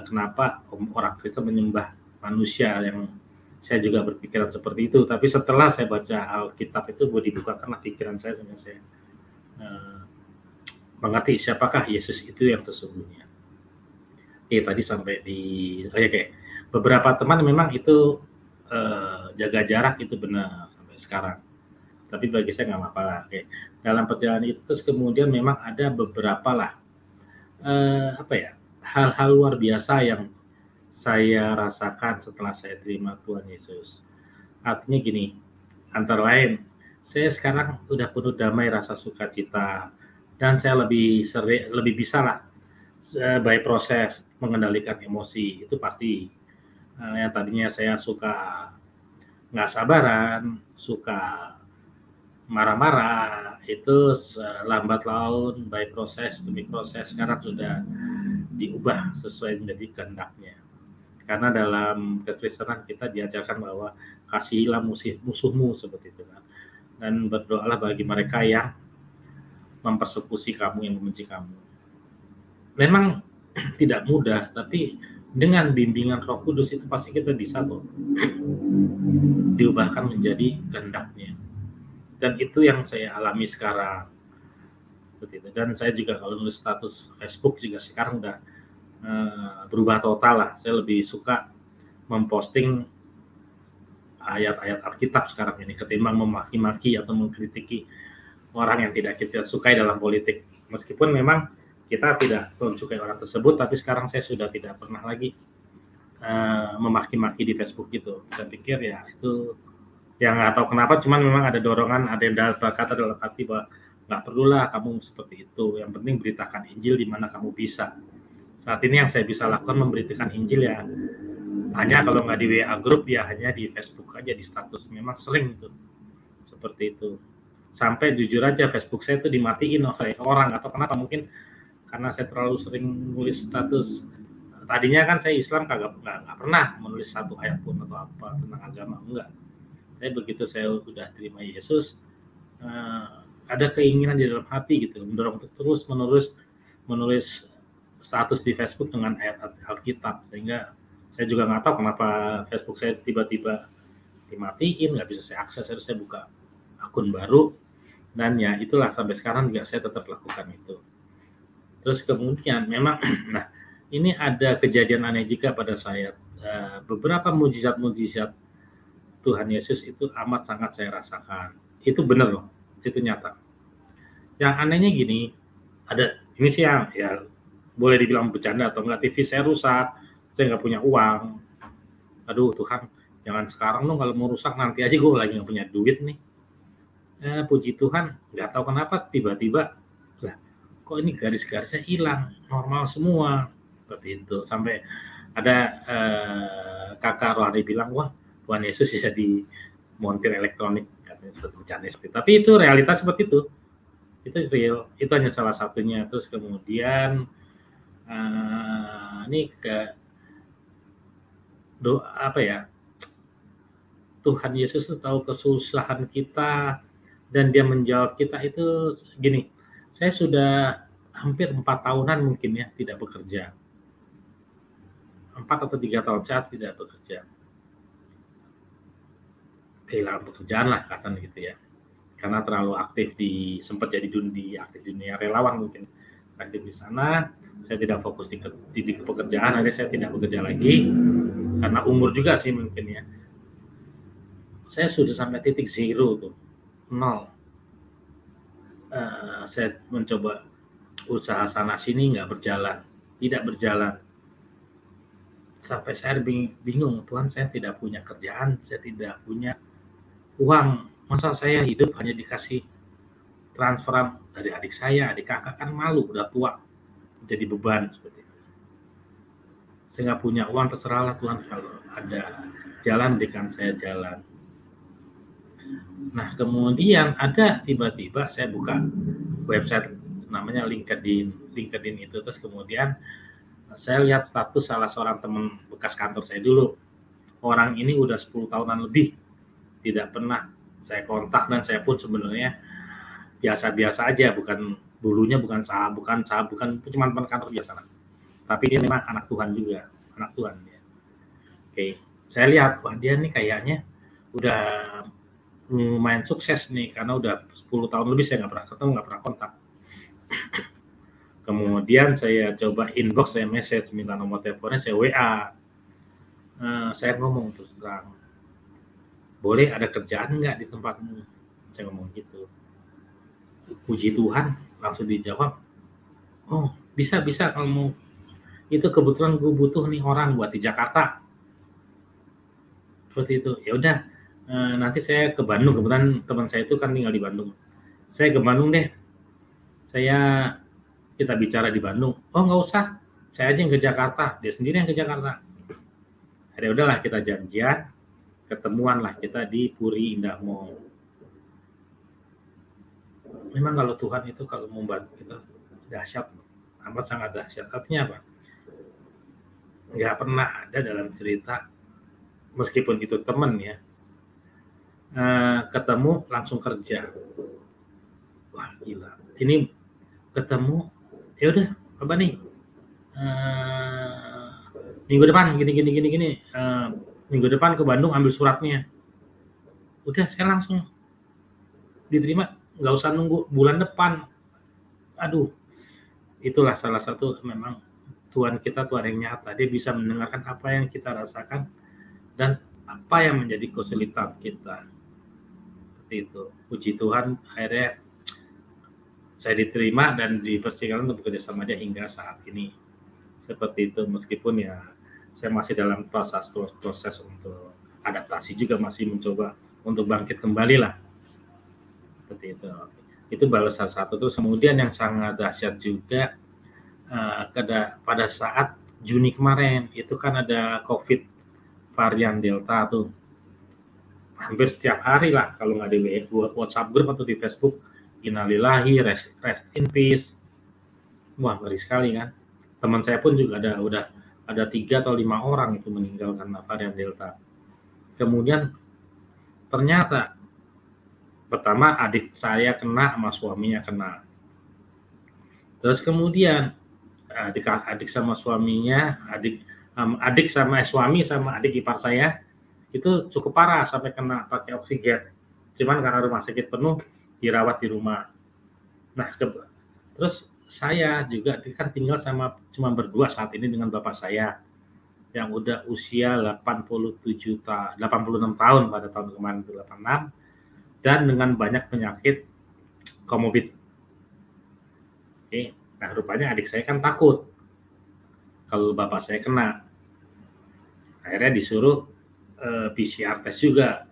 kenapa orang Kristen menyembah manusia, yang saya juga berpikiran seperti itu. Tapi setelah saya baca Alkitab itu, dibukakanlah pikiran saya, sehingga saya mengerti siapakah Yesus itu yang sesungguhnya. Oke, tadi sampai di beberapa teman memang itu jaga jarak itu benar sampai sekarang. Tapi bagi saya nggak apa-apa. Dalam perjalanan itu terus kemudian memang ada beberapa lah hal-hal luar biasa yang saya rasakan setelah saya terima Tuhan Yesus. Artinya gini, antara lain, saya sekarang udah penuh damai, rasa sukacita, dan saya lebih bisa lah by proses mengendalikan emosi. Itu pasti. Yang tadinya saya suka nggak sabaran, suka marah-marah, itu lambat laun by proses demi proses sekarang sudah diubah sesuai menjadi kehendaknya. Karena dalam kekristenan kita diajarkan bahwa kasihilah musuhmu, seperti itu kan. dan berdoalah bagi mereka yang mempersekusi kamu, yang membenci kamu. Memang tidak mudah, tapi dengan bimbingan Roh Kudus itu pasti kita bisa kok diubahkan menjadi kehendaknya. Dan itu yang saya alami sekarang. Dan saya juga kalau nulis status Facebook juga sekarang udah berubah total lah. Saya lebih suka memposting ayat-ayat Alkitab sekarang ini ketimbang memaki-maki atau mengkritiki orang yang tidak kita sukai dalam politik. Meskipun memang kita tidak mensukai orang tersebut, tapi sekarang saya sudah tidak pernah lagi memaki-maki di Facebook gitu. Saya pikir ya itu yang nggak tahu kenapa, cuman memang ada dorongan, ada yang berkata dalam hati bahwa nggak perlulah kamu seperti itu. Yang penting beritakan Injil di mana kamu bisa. Saat ini yang saya bisa lakukan memberitakan Injil ya hanya kalau nggak di WA grup ya hanya di Facebook aja, di status. Memang sering tuh seperti itu. Sampai jujur aja Facebook saya itu dimatiin oleh orang atau kenapa, mungkin karena saya terlalu sering nulis status. Tadinya kan saya Islam nggak pernah menulis satu ayat pun atau apa tentang agama, enggak. Saya begitu saya udah terima Yesus, ada keinginan di dalam hati gitu, mendorong untuk terus menulis status di Facebook dengan ayat Alkitab, sehingga saya juga nggak tahu kenapa Facebook saya tiba-tiba dimatiin, nggak bisa saya akses, harus saya buka akun baru, dan ya itulah sampai sekarang juga saya tetap lakukan itu. Terus kemudian memang, nah ini ada kejadian aneh juga pada saya, beberapa mujizat-mujizat Tuhan Yesus itu amat sangat saya rasakan. Itu benar loh, itu nyata. Yang anehnya gini, ada ini sih ya boleh dibilang bercanda atau enggak, TV saya rusak, saya nggak punya uang. Aduh Tuhan, jangan sekarang dong, kalau mau rusak nanti aja, gue lagi nggak punya duit nih. Puji Tuhan, nggak tahu kenapa tiba-tiba, lah kok ini garis-garisnya hilang, normal semua, seperti itu. Sampai ada kakak rohani bilang, wah Tuhan Yesus bisa dimontir elektronik, katanya seperti bercanda seperti itu. Tapi itu realitas seperti itu real, itu hanya salah satunya. Terus kemudian ini ke doa apa ya, Tuhan Yesus tahu kesusahan kita dan dia menjawab kita. Itu gini, saya sudah hampir 4 tahunan mungkin ya tidak bekerja, 4 atau 3 tahun saya tidak bekerja, kehilangan pekerjaan lah katanya gitu ya, karena terlalu aktif sempat jadi aktif di dunia relawan, mungkin aktif di sana. Saya tidak fokus di pekerjaan, akhirnya saya tidak bekerja lagi karena umur juga sih mungkin ya. Saya sudah sampai titik zero tuh, 0. Saya mencoba usaha sana sini tidak berjalan. Sampai saya bingung, Tuhan, saya tidak punya kerjaan, saya tidak punya uang, masa saya hidup hanya dikasih transferan dari adik saya, adik kakak, kan malu, udah tua, jadi beban seperti itu. Saya nggak punya uang, terserahlah Tuhan, kalau ada jalan berikan saya jalan. Nah kemudian ada tiba-tiba saya buka website namanya LinkedIn itu, terus kemudian saya lihat status salah seorang teman bekas kantor saya dulu. Orang ini udah 10 tahunan lebih tidak pernah saya kontak, dan saya pun sebenarnya biasa-biasa aja, bukan cuma teman kantor biasa, tapi dia memang anak Tuhan juga, anak Tuhan ya. Oke, saya lihat, wah dia nih kayaknya udah lumayan sukses nih, karena udah 10 tahun lebih saya nggak pernah ketemu, nggak pernah kontak. Kemudian saya coba inbox, saya message, minta nomor teleponnya, saya WA. Saya ngomong terus terang, boleh ada kerjaan nggak di tempatmu? Saya ngomong gitu. Puji Tuhan, langsung dijawab, oh bisa kalau mau, itu kebetulan gue butuh nih orang buat di Jakarta. Seperti itu. Ya udah, nanti saya ke Bandung, kebetulan teman saya itu kan tinggal di Bandung. Saya ke Bandung deh. Kita bicara di Bandung. Oh nggak usah, saya aja yang ke Jakarta, dia sendiri yang ke Jakarta. Ya udahlah, kita janjian, ketemuan lah kita di Puri Indah Mall. Memang kalau Tuhan itu kalau membantu kita dahsyat, amat sangat dahsyat. Artinya apa? Nggak pernah ada dalam cerita, meskipun itu teman ya, ketemu langsung kerja. Wah gila, ini ketemu ya udah apa nih, minggu depan gini, minggu depan ke Bandung ambil suratnya, udah saya langsung diterima, nggak usah nunggu bulan depan. Aduh, itulah salah satu memang Tuhan kita, Tuhan yang nyata, dia bisa mendengarkan apa yang kita rasakan dan apa yang menjadi kesulitan kita. Seperti itu, puji Tuhan akhirnya saya diterima dan dipersilakan untuk bekerja sama dia hingga saat ini. Seperti itu, meskipun ya saya masih dalam proses untuk adaptasi juga, masih mencoba untuk bangkit kembali lah. Seperti itu. Itu baru salah satu. Terus kemudian yang sangat dahsyat juga pada saat Juni kemarin itu kan ada COVID varian Delta tuh. Hampir setiap hari lah kalau nggak di WhatsApp group atau di Facebook, innalillahi, rest in peace. Wah, ngeri sekali kan. Teman saya pun juga udah ada 3 atau 5 orang itu meninggal karena varian Delta. Kemudian ternyata pertama adik saya kena sama suaminya kena. Terus kemudian adik sama suaminya, adik sama suami sama adik ipar saya itu cukup parah sampai kena pakai oksigen. Cuman karena rumah sakit penuh dirawat di rumah. Nah, terus saya juga kan tinggal cuma berdua saat ini dengan bapak saya yang udah usia 86 tahun pada tahun kemarin 86 dan dengan banyak penyakit komorbid. Oke, nah rupanya adik saya kan takut kalau bapak saya kena. Akhirnya disuruh PCR test juga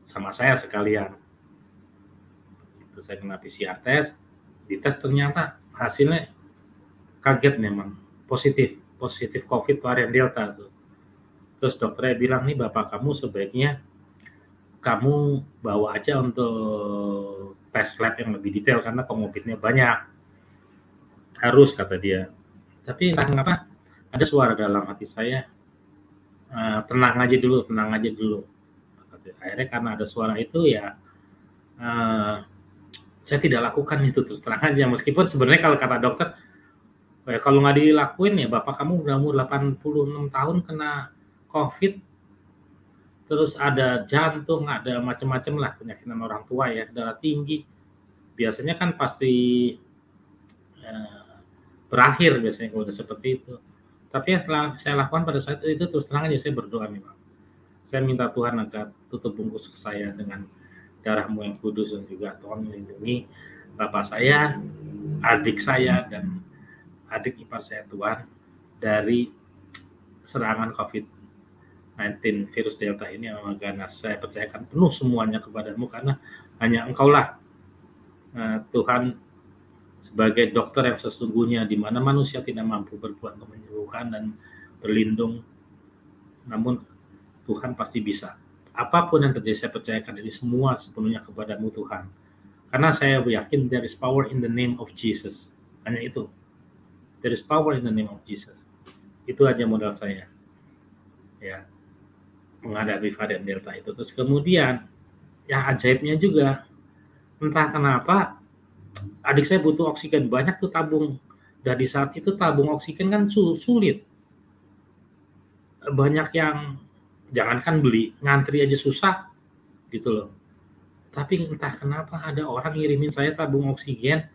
sama saya sekalian. Itu saya kena PCR test, dites ternyata hasilnya kaget memang positif COVID varian Delta tuh. Terus dokternya bilang nih bapak kamu sebaiknya kamu bawa aja untuk tes lab yang lebih detail karena komorbidnya banyak. Harus kata dia. Tapi entah kenapa ada suara dalam hati saya, tenang aja dulu. Akhirnya karena ada suara itu ya saya tidak lakukan itu terus terang aja. Meskipun sebenarnya kalau kata dokter, kalau nggak dilakuin ya bapak kamu udah umur 86 tahun kena COVID, terus ada jantung, ada macam-macam lah penyakitan orang tua ya, darah tinggi. Biasanya kan pasti berakhir biasanya kalau udah seperti itu. Tapi yang saya lakukan pada saat itu terus terang aja saya berdoa nih Bang. Saya minta Tuhan agar tutup bungkus saya dengan darah-Mu yang kudus dan juga Tuhan melindungi bapak saya, adik saya dan adik ipar saya Tuhan dari serangan COVID-19 virus Delta ini. Karena saya percayakan penuh semuanya kepadamu karena hanya Engkaulah Tuhan sebagai dokter yang sesungguhnya di mana manusia tidak mampu berbuat untuk menyembuhkan dan berlindung, namun Tuhan pasti bisa. Apapun yang terjadi saya percayakan ini semua sepenuhnya kepadamu Tuhan. Karena saya yakin there is power in the name of Jesus. Hanya itu. There is power in the name of Jesus. Itu aja modal saya. Ya. Menghadapi varian Delta itu. Terus kemudian yang ajaibnya juga entah kenapa adik saya butuh oksigen banyak tuh tabung. Dan di saat itu tabung oksigen kan sulit. Banyak yang jangankan beli, ngantri aja susah gitu loh. Tapi entah kenapa ada orang ngirimin saya tabung oksigen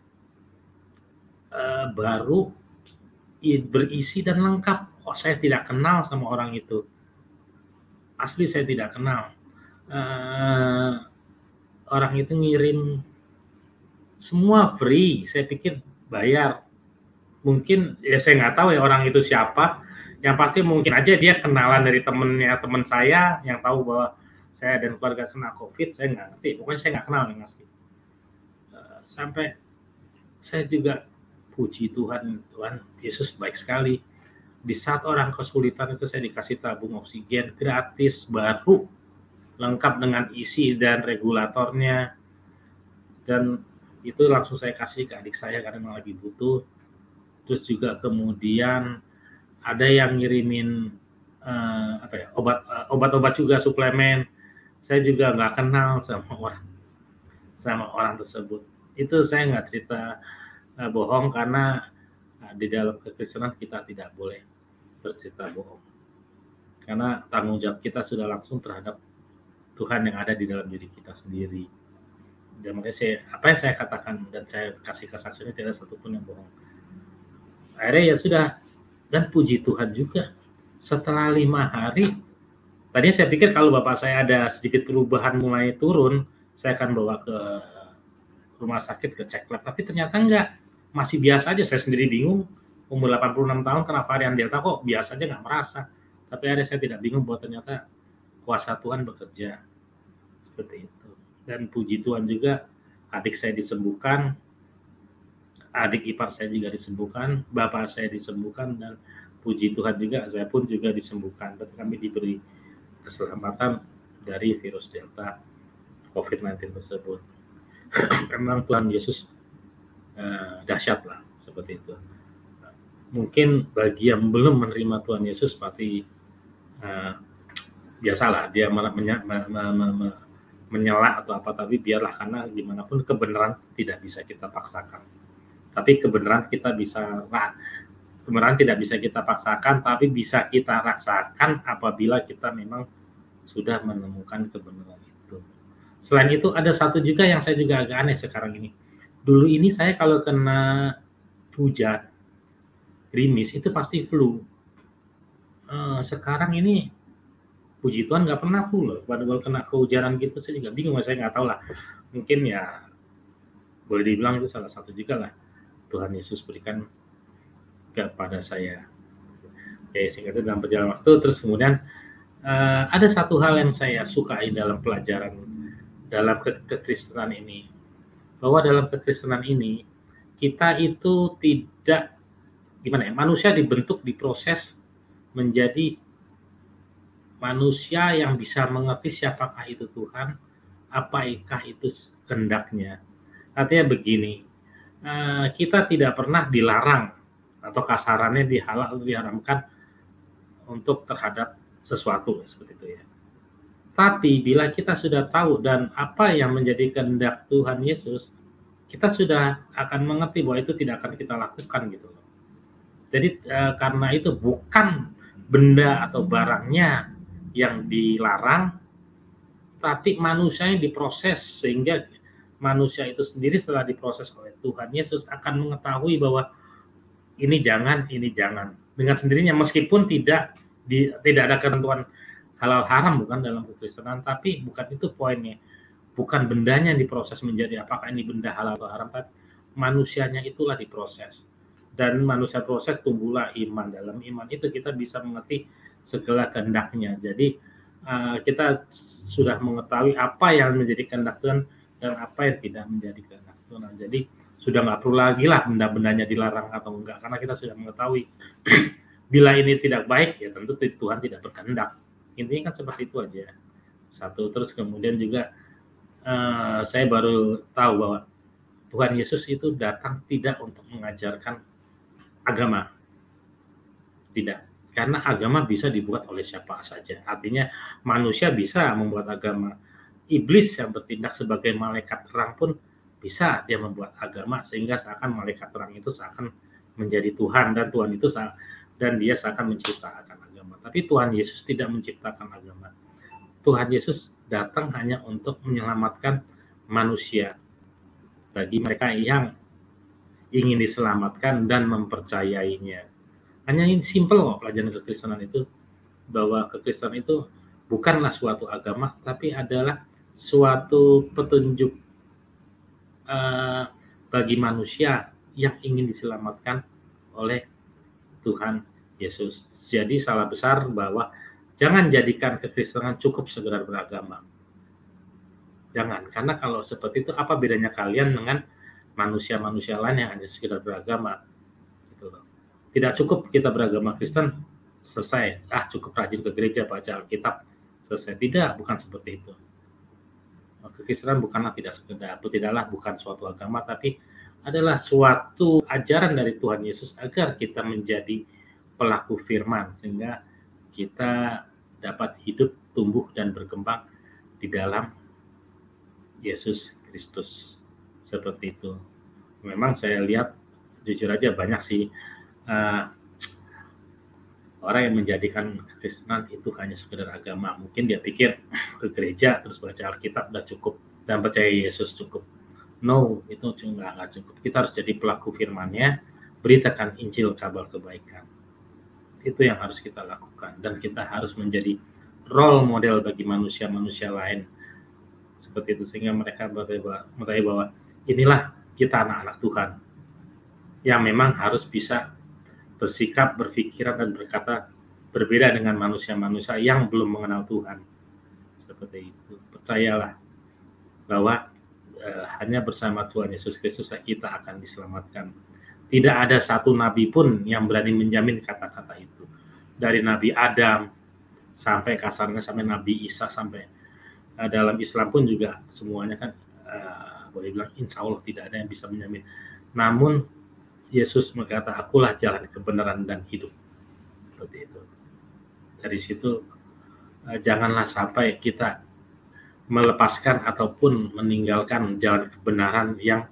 baru berisi dan lengkap. Oh, saya tidak kenal sama orang itu. Asli saya tidak kenal. Orang itu ngirim semua free. Saya pikir bayar. Mungkin ya saya nggak tahu ya orang itu siapa. Yang pasti mungkin aja dia kenalan dari teman saya yang tahu bahwa saya dan keluarga kena COVID. Saya nggak ngerti. Pokoknya saya nggak kenal yang ngasih. Sampai saya juga puji Tuhan Yesus baik sekali. Di saat orang kesulitan itu saya dikasih tabung oksigen gratis baru, lengkap dengan isi dan regulatornya, dan itu langsung saya kasih ke adik saya karena memang lagi butuh. Terus juga kemudian ada yang ngirimin obat-obat juga, suplemen. saya juga nggak kenal sama orang tersebut. Itu saya nggak cerita bohong, karena di dalam kekristenan kita tidak boleh bercerita bohong, karena tanggung jawab kita sudah langsung terhadap Tuhan yang ada di dalam diri kita sendiri. Dan makanya apa yang saya katakan dan saya kasih kesaksiannya tidak satupun yang bohong. Akhirnya ya sudah, dan puji Tuhan juga setelah 5 hari, tadinya saya pikir kalau bapak saya ada sedikit perubahan mulai turun, saya akan bawa ke rumah sakit ke cek lab, tapi ternyata enggak, masih biasa aja. Saya sendiri bingung, umur 86 tahun kenapa varian Delta kok biasa aja, nggak merasa. Tapi ada saya tidak bingung bahwa ternyata kuasa Tuhan bekerja seperti itu. Dan puji Tuhan juga adik saya disembuhkan, adik ipar saya juga disembuhkan, bapak saya disembuhkan, dan puji Tuhan juga saya pun juga disembuhkan. Dan kami diberi keselamatan dari virus Delta COVID-19 tersebut. Memang Tuhan Yesus dahsyat lah, seperti itu. Mungkin bagi yang belum menerima Tuhan Yesus pasti biasalah dia menyela atau apa, tapi biarlah, karena gimana pun kebenaran tidak bisa kita paksakan. Tapi kebenaran tidak bisa kita paksakan, tapi bisa kita rasakan apabila kita memang sudah menemukan kebenaran itu. Selain itu ada satu juga yang saya juga agak aneh sekarang ini. Dulu ini saya kalau kena hujan, gerimis, itu pasti flu. Sekarang ini puji Tuhan nggak pernah flu loh. Padahal kena kehujanan gitu saya juga bingung, saya nggak tahu lah. Mungkin ya boleh dibilang itu salah satu juga lah Tuhan Yesus berikan kepada saya. Oke, singkatnya dalam perjalanan waktu. Terus kemudian ada satu hal yang saya sukai dalam pelajaran dalam kekristenan ini, bahwa dalam kekristenan ini kita itu tidak manusia dibentuk, diproses menjadi manusia yang bisa mengerti siapakah itu Tuhan, apakah itu kehendaknya. Artinya begini, kita tidak pernah dilarang atau kasarannya diharamkan untuk terhadap sesuatu seperti itu ya. Tapi bila kita sudah tahu dan apa yang menjadi kehendak Tuhan Yesus, kita sudah akan mengerti bahwa itu tidak akan kita lakukan gitu loh. Jadi karena itu bukan benda atau barangnya yang dilarang, tapi manusianya diproses, sehingga manusia itu sendiri setelah diproses oleh Tuhan Yesus akan mengetahui bahwa ini jangan, ini jangan. Dengan sendirinya, meskipun tidak ada ketentuan halal haram bukan dalam kekristenan, tapi bukan itu poinnya. Bukan bendanya yang diproses menjadi apakah ini benda halal atau haram, tapi manusianya itulah diproses. Dan manusia proses tumbuhlah iman. Dalam iman itu kita bisa mengerti segala kehendaknya. Jadi kita sudah mengetahui apa yang menjadi kehendak Tuhan dan apa yang tidak menjadi kehendak Tuhan. Jadi sudah nggak perlu lagi lah benda-bendanya dilarang atau enggak, karena kita sudah mengetahui bila ini tidak baik ya tentu Tuhan tidak berkehendak. Intinya kan seperti itu aja. Satu, terus kemudian juga saya baru tahu bahwa Tuhan Yesus itu datang tidak untuk mengajarkan agama. Tidak. Karena agama bisa dibuat oleh siapa saja. Artinya manusia bisa membuat agama. Iblis yang bertindak sebagai malaikat terang pun bisa dia membuat agama, sehingga seakan malaikat terang itu seakan menjadi Tuhan, dan Tuhan itu dan dia seakan menciptakan agama. Tapi Tuhan Yesus tidak menciptakan agama. Tuhan Yesus datang hanya untuk menyelamatkan manusia. Bagi mereka yang ingin diselamatkan dan mempercayainya. Hanya ini simple kok pelajaran kekristenan itu, bahwa kekristenan itu bukanlah suatu agama, tapi adalah suatu petunjuk bagi manusia yang ingin diselamatkan oleh Tuhan Yesus. Jadi salah besar bahwa jangan jadikan kekristenan cukup sekedar beragama. Jangan, karena kalau seperti itu apa bedanya kalian dengan manusia-manusia lain yang hanya sekedar beragama? Gitu loh. Tidak cukup kita beragama Kristen selesai, cukup rajin ke gereja, baca Alkitab, selesai. Tidak, bukan seperti itu. Kekristenan bukan suatu agama, tapi adalah suatu ajaran dari Tuhan Yesus agar kita menjadi pelaku firman, sehingga kita dapat hidup, tumbuh, dan berkembang di dalam Yesus Kristus. Seperti itu. Memang saya lihat jujur aja banyak sih orang yang menjadikan kekristenan itu hanya sekedar agama. Mungkin dia pikir ke gereja terus baca Alkitab udah cukup dan percaya Yesus cukup. No, itu cuma nggak cukup. Kita harus jadi pelaku firman-Nya, beritakan Injil, kabar kebaikan. Itu yang harus kita lakukan, dan kita harus menjadi role model bagi manusia-manusia lain seperti itu, sehingga mereka mengetahui bahwa inilah kita anak-anak Tuhan yang memang harus bisa bersikap, berpikiran, dan berkata berbeda dengan manusia-manusia yang belum mengenal Tuhan. Seperti itu. Percayalah bahwa hanya bersama Tuhan Yesus Kristus kita akan diselamatkan. Tidak ada satu nabi pun yang berani menjamin kata-kata itu. Dari Nabi Adam sampai kasarnya sampai Nabi Isa, sampai dalam Islam pun juga semuanya kan boleh bilang insya Allah tidak ada yang bisa menjamin. Namun Yesus berkata, akulah jalan kebenaran dan hidup. Seperti itu. Dari situ janganlah sampai kita melepaskan ataupun meninggalkan jalan kebenaran yang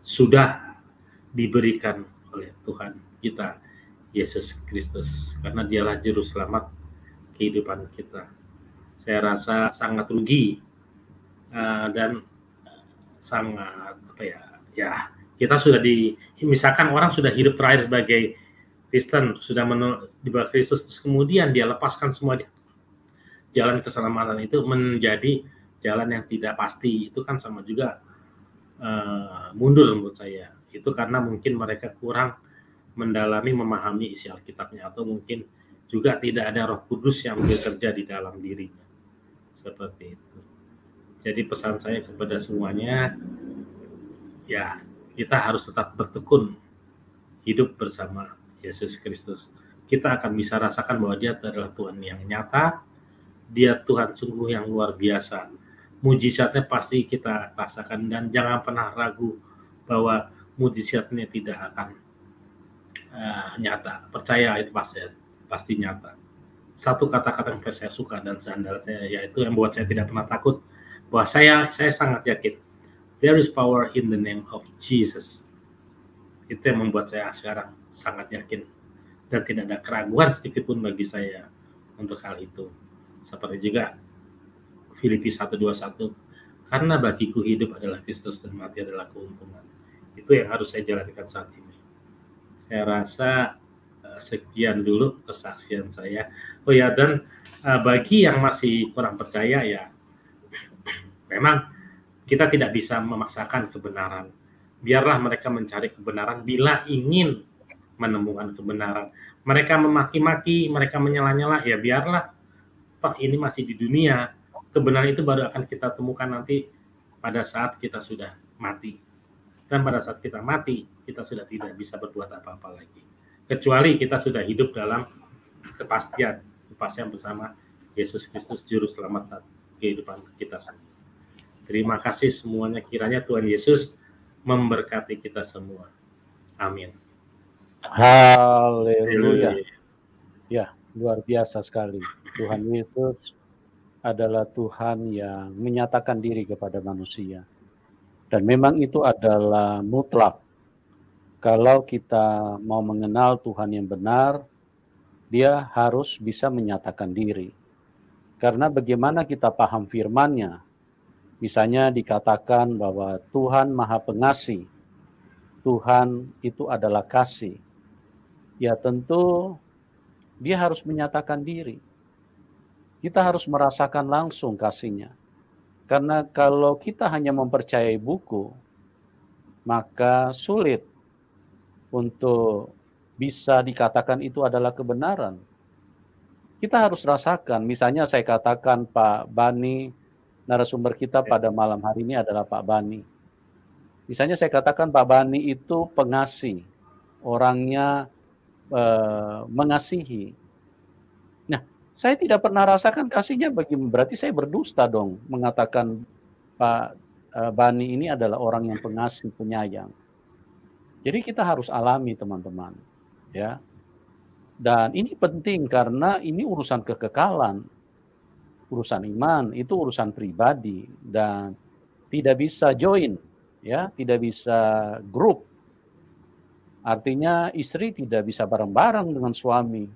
sudah diberikan oleh Tuhan kita Yesus Kristus, karena dialah juru selamat kehidupan kita. Saya rasa sangat rugi dan sangat ya kita sudah misalkan orang sudah hidup terakhir sebagai Kristen, sudah di bawah Kristus, terus kemudian dia lepaskan semua jalan keselamatan itu menjadi jalan yang tidak pasti. Itu kan sama juga mundur menurut saya. Itu karena mungkin mereka kurang mendalami, memahami isi Alkitabnya, atau mungkin juga tidak ada Roh Kudus yang bekerja di dalam dirinya. Seperti itu. Jadi pesan saya kepada semuanya, ya kita harus tetap bertekun hidup bersama Yesus Kristus. Kita akan bisa rasakan bahwa Dia adalah Tuhan yang nyata, Dia Tuhan sungguh yang luar biasa. Mujizatnya pasti kita rasakan, dan jangan pernah ragu bahwa mujizatnya tidak akan nyata. Percaya itu pasti nyata. Satu kata-kata yang saya suka dan seandainya saya, yaitu yang membuat saya tidak pernah takut, bahwa saya sangat yakin there is power in the name of Jesus. Itu yang membuat saya sekarang sangat yakin dan tidak ada keraguan sedikit pun bagi saya untuk hal itu. Seperti juga Filipi 1:21, karena bagiku hidup adalah Kristus dan mati adalah keuntungan. Itu yang harus saya jalankan saat ini. Saya rasa sekian dulu kesaksian saya. Oh ya, dan bagi yang masih kurang percaya, ya memang kita tidak bisa memaksakan kebenaran. Biarlah mereka mencari kebenaran bila ingin menemukan kebenaran. Mereka memaki-maki, mereka menyela-nyela, ya biarlah. Pak, ini masih di dunia. Kebenaran itu baru akan kita temukan nanti pada saat kita sudah mati. Dan pada saat kita mati, kita sudah tidak bisa berbuat apa-apa lagi. Kecuali kita sudah hidup dalam kepastian bersama Yesus Kristus, Juru Selamat kehidupan kita semua. Terima kasih semuanya, kiranya Tuhan Yesus memberkati kita semua. Amin. Haleluya. Ya, luar biasa sekali. Tuhan Yesus adalah Tuhan yang menyatakan diri kepada manusia. Dan memang itu adalah mutlak. Kalau kita mau mengenal Tuhan yang benar, Dia harus bisa menyatakan diri. Karena bagaimana kita paham firman-Nya? Misalnya dikatakan bahwa Tuhan Maha Pengasih, Tuhan itu adalah kasih. Ya tentu Dia harus menyatakan diri. Kita harus merasakan langsung kasih-Nya. Karena kalau kita hanya mempercayai buku, maka sulit untuk bisa dikatakan itu adalah kebenaran. Kita harus rasakan, misalnya saya katakan Pak Bani, narasumber kita pada malam hari ini adalah Pak Bani. Misalnya saya katakan Pak Bani itu pengasih, orangnya mengasihi. Nah, saya tidak pernah rasakan kasihnya, berarti saya berdusta dong mengatakan Pak Bani ini adalah orang yang pengasih, penyayang. Jadi kita harus alami teman-teman, ya. Dan ini penting karena ini urusan kekekalan. Urusan iman itu urusan pribadi dan tidak bisa join, ya, tidak bisa grup. Artinya istri tidak bisa bareng-bareng dengan suami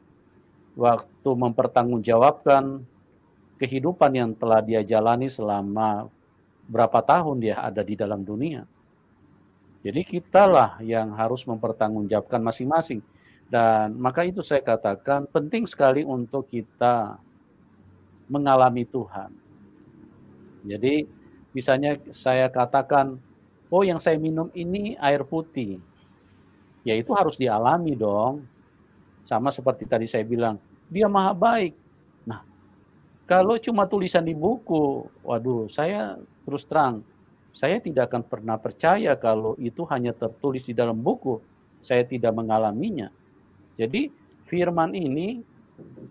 waktu mempertanggungjawabkan kehidupan yang telah dia jalani selama berapa tahun dia ada di dalam dunia. Jadi kitalah yang harus mempertanggungjawabkan masing-masing. Dan maka itu saya katakan penting sekali untuk kita mengalami Tuhan. Jadi misalnya saya katakan, oh yang saya minum ini air putih. Ya itu harus dialami dong. Sama seperti tadi saya bilang, dia maha baik. Nah, kalau cuma tulisan di buku, waduh, saya terus terang, saya tidak akan pernah percaya kalau itu hanya tertulis di dalam buku. Saya tidak mengalaminya. Jadi firman ini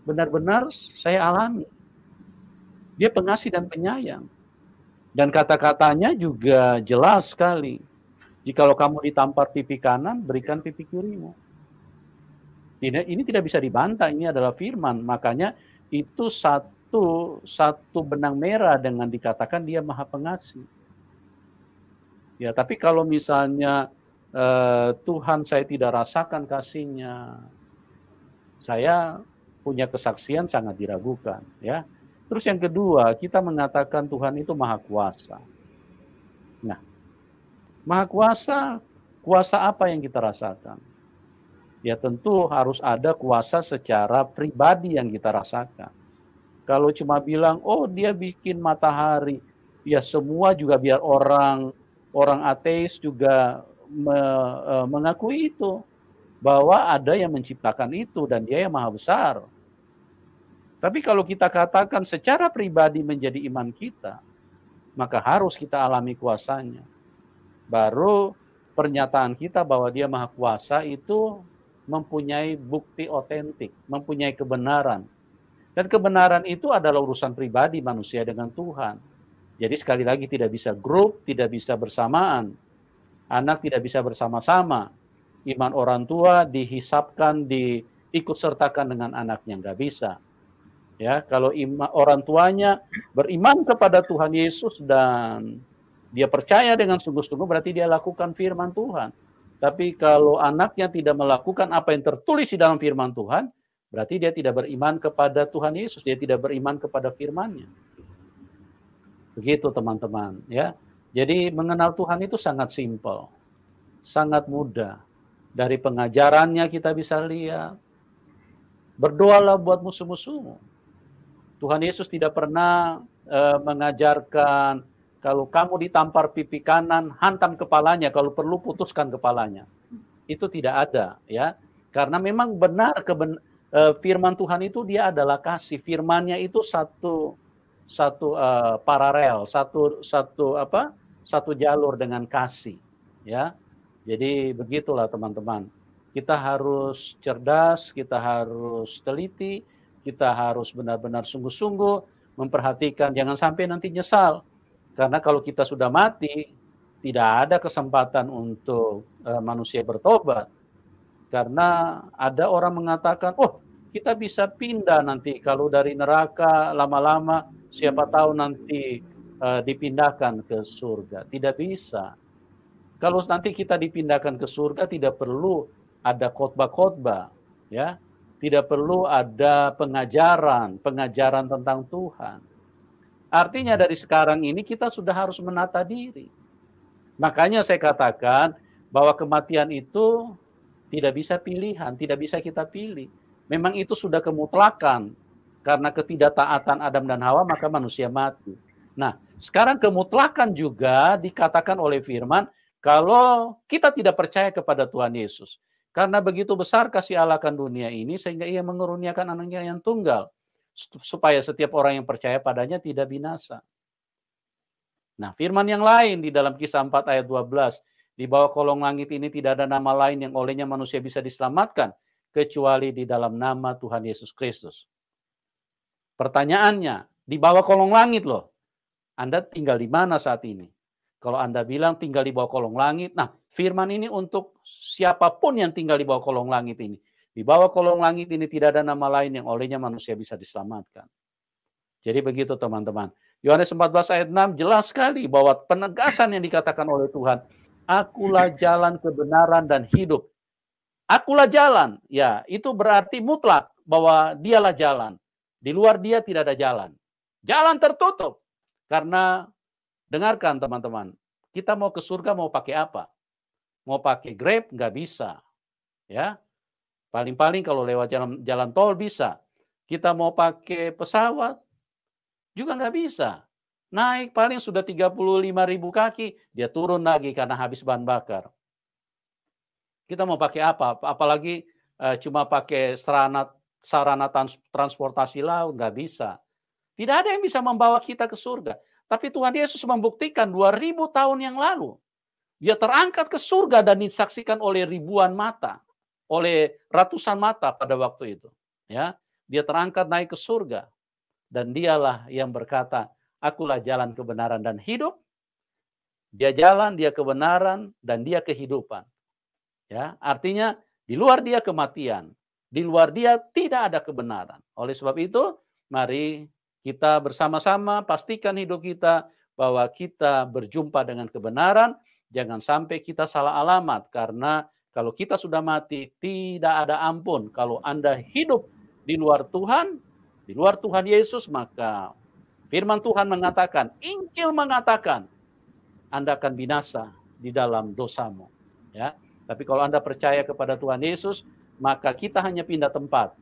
benar-benar saya alami. Dia pengasih dan penyayang. Dan kata-katanya juga jelas sekali. Jikalau kamu ditampar pipi kanan, berikan pipi kirimu. Ini tidak bisa dibantah, ini adalah firman. Makanya itu satu benang merah dengan dikatakan dia maha pengasih. Ya, tapi kalau misalnya Tuhan saya tidak rasakan kasihnya, saya punya kesaksian sangat diragukan. Ya. Terus yang kedua, kita mengatakan Tuhan itu maha kuasa. Nah, maha kuasa, kuasa apa yang kita rasakan? Ya tentu harus ada kuasa secara pribadi yang kita rasakan. Kalau cuma bilang, oh dia bikin matahari, ya semua juga biar orang ateis juga mengakui itu. Bahwa ada yang menciptakan itu dan dia yang maha besar. Tapi kalau kita katakan secara pribadi menjadi iman kita, maka harus kita alami kuasanya. Baru pernyataan kita bahwa dia maha kuasa itu mempunyai bukti otentik, mempunyai kebenaran. Dan kebenaran itu adalah urusan pribadi manusia dengan Tuhan. Jadi sekali lagi tidak bisa grup, tidak bisa bersamaan. Anak tidak bisa bersama-sama. Iman orang tua dihisapkan, diikut sertakan dengan anaknya, nggak bisa. Ya, kalau orang tuanya beriman kepada Tuhan Yesus dan dia percaya dengan sungguh-sungguh, berarti dia lakukan firman Tuhan. Tapi kalau anaknya tidak melakukan apa yang tertulis di dalam firman Tuhan, berarti dia tidak beriman kepada Tuhan Yesus, dia tidak beriman kepada firman-Nya. Begitu teman-teman, ya. Jadi mengenal Tuhan itu sangat simpel, sangat mudah. Dari pengajarannya kita bisa lihat. Berdoalah buat musuh-musuhmu. Tuhan Yesus tidak pernah mengajarkan kalau kamu ditampar pipi kanan, hantam kepalanya, kalau perlu putuskan kepalanya. Itu tidak ada, ya. Karena memang benar firman Tuhan itu dia adalah kasih. Firman-Nya itu satu paralel, satu jalur dengan kasih, ya. Jadi begitulah teman-teman. Kita harus cerdas, kita harus teliti, kita harus benar-benar sungguh-sungguh memperhatikan, jangan sampai nanti nyesal. Karena kalau kita sudah mati, tidak ada kesempatan untuk manusia bertobat. Karena ada orang mengatakan, oh kita bisa pindah nanti kalau dari neraka lama-lama siapa tahu nanti dipindahkan ke surga. Tidak bisa. Kalau nanti kita dipindahkan ke surga tidak perlu ada khotbah-khotbah, ya. Tidak perlu ada pengajaran tentang Tuhan. Artinya dari sekarang ini kita sudah harus menata diri. Makanya saya katakan bahwa kematian itu tidak bisa pilihan, tidak bisa kita pilih. Memang itu sudah kemutlakan. Karena ketidaktaatan Adam dan Hawa maka manusia mati. Nah, sekarang kemutlakan juga dikatakan oleh firman kalau kita tidak percaya kepada Tuhan Yesus. Karena begitu besar kasih Allah akan dunia ini sehingga ia mengeruniakan anaknya yang tunggal. Supaya setiap orang yang percaya padanya tidak binasa. Nah, firman yang lain di dalam Kisah 4 ayat 12. Di bawah kolong langit ini tidak ada nama lain yang olehnya manusia bisa diselamatkan. Kecuali di dalam nama Tuhan Yesus Kristus. Pertanyaannya, di bawah kolong langit loh. Anda tinggal di mana saat ini? Kalau Anda bilang tinggal di bawah kolong langit, nah firman ini untuk siapapun yang tinggal di bawah kolong langit ini. Di bawah kolong langit ini tidak ada nama lain yang olehnya manusia bisa diselamatkan. Jadi begitu teman-teman. Yohanes 14 ayat 6 jelas sekali bahwa penegasan yang dikatakan oleh Tuhan, akulah jalan kebenaran dan hidup. Akulah jalan. Ya, itu berarti mutlak bahwa dialah jalan. Di luar dia tidak ada jalan. Jalan tertutup. Karena dengarkan teman-teman, kita mau ke surga mau pakai apa? Mau pakai Grab nggak bisa. Ya. Paling-paling kalau lewat jalan tol bisa. Kita mau pakai pesawat juga nggak bisa. Naik paling sudah 35.000 kaki, dia turun lagi karena habis bahan bakar. Kita mau pakai apa? Apalagi cuma pakai sarana transportasi laut, nggak bisa. Tidak ada yang bisa membawa kita ke surga. Tapi Tuhan Yesus membuktikan 2000 tahun yang lalu. Dia terangkat ke surga dan disaksikan oleh ribuan mata. Oleh ratusan mata pada waktu itu. Ya, dia terangkat naik ke surga. Dan dialah yang berkata, akulah jalan kebenaran dan hidup. Dia jalan, dia kebenaran, dan dia kehidupan. Ya, artinya di luar dia kematian. Di luar dia tidak ada kebenaran. Oleh sebab itu, mari kita bersama-sama pastikan hidup kita bahwa kita berjumpa dengan kebenaran. Jangan sampai kita salah alamat. Karena kalau kita sudah mati, tidak ada ampun. Kalau Anda hidup di luar Tuhan Yesus, maka firman Tuhan mengatakan, Injil mengatakan, Anda akan binasa di dalam dosamu. Ya. Tapi kalau Anda percaya kepada Tuhan Yesus, maka kita hanya pindah tempat.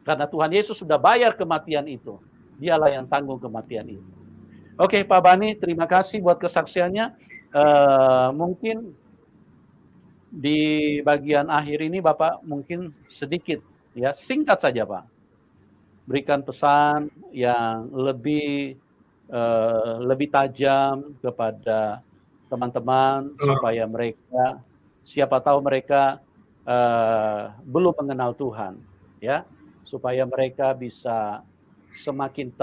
Karena Tuhan Yesus sudah bayar kematian itu. Dialah yang tanggung kematian itu. Oke, Pak Bani, terima kasih buat kesaksiannya. Mungkin di bagian akhir ini Bapak mungkin sedikit, ya singkat saja Pak. Berikan pesan yang lebih tajam kepada teman-teman supaya mereka, siapa tahu mereka belum mengenal Tuhan, ya, supaya mereka bisa semakin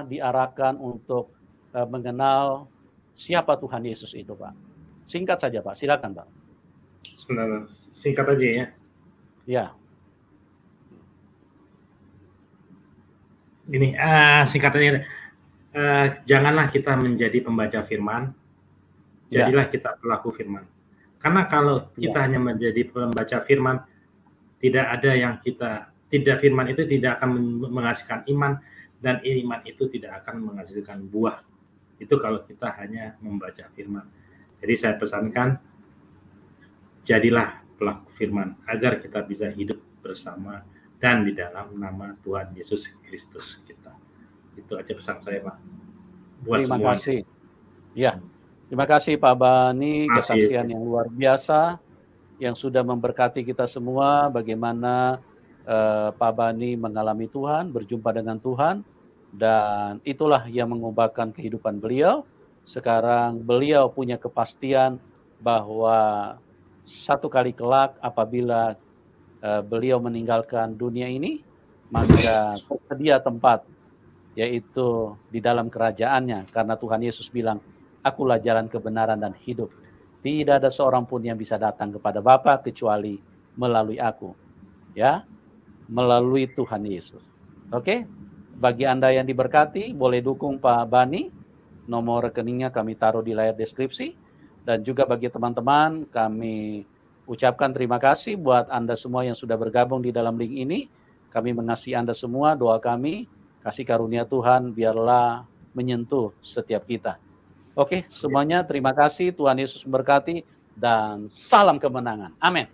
diarahkan untuk mengenal siapa Tuhan Yesus itu, Pak. Singkat saja, Pak. Silakan, Pak. Sebenarnya singkat aja ya. Ya. Gini, singkatannya, janganlah kita menjadi pembaca firman, jadilah kita pelaku firman. Karena kalau kita hanya menjadi pembaca firman, tidak firman itu tidak akan menghasilkan iman, dan iman itu tidak akan menghasilkan buah. Itu kalau kita hanya membaca firman. Jadi saya pesankan, jadilah pelaku firman, agar kita bisa hidup bersama dan di dalam nama Tuhan Yesus Kristus kita. Itu aja pesan saya, Pak. Buat terima semuanya. kasih. Ya, terima kasih Pak Bani, kesaksian yang luar biasa yang sudah memberkati kita semua. Bagaimana Pak Bani mengalami Tuhan, berjumpa dengan Tuhan, dan itulah yang mengubahkan kehidupan beliau. Sekarang beliau punya kepastian bahwa satu kali kelak apabila beliau meninggalkan dunia ini, maka tersedia tempat, yaitu di dalam kerajaannya, karena Tuhan Yesus bilang, akulah jalan kebenaran dan hidup. Tidak ada seorang pun yang bisa datang kepada Bapa kecuali melalui aku. Ya, melalui Tuhan Yesus. Oke, bagi Anda yang diberkati, boleh dukung Pak Bani. Nomor rekeningnya kami taruh di layar deskripsi. Dan juga bagi teman-teman, kami ucapkan terima kasih buat Anda semua yang sudah bergabung di dalam link ini. Kami mengasihi Anda semua, doa kami, kasih karunia Tuhan biarlah menyentuh setiap kita. Oke, semuanya terima kasih, Tuhan Yesus memberkati, dan salam kemenangan. Amin.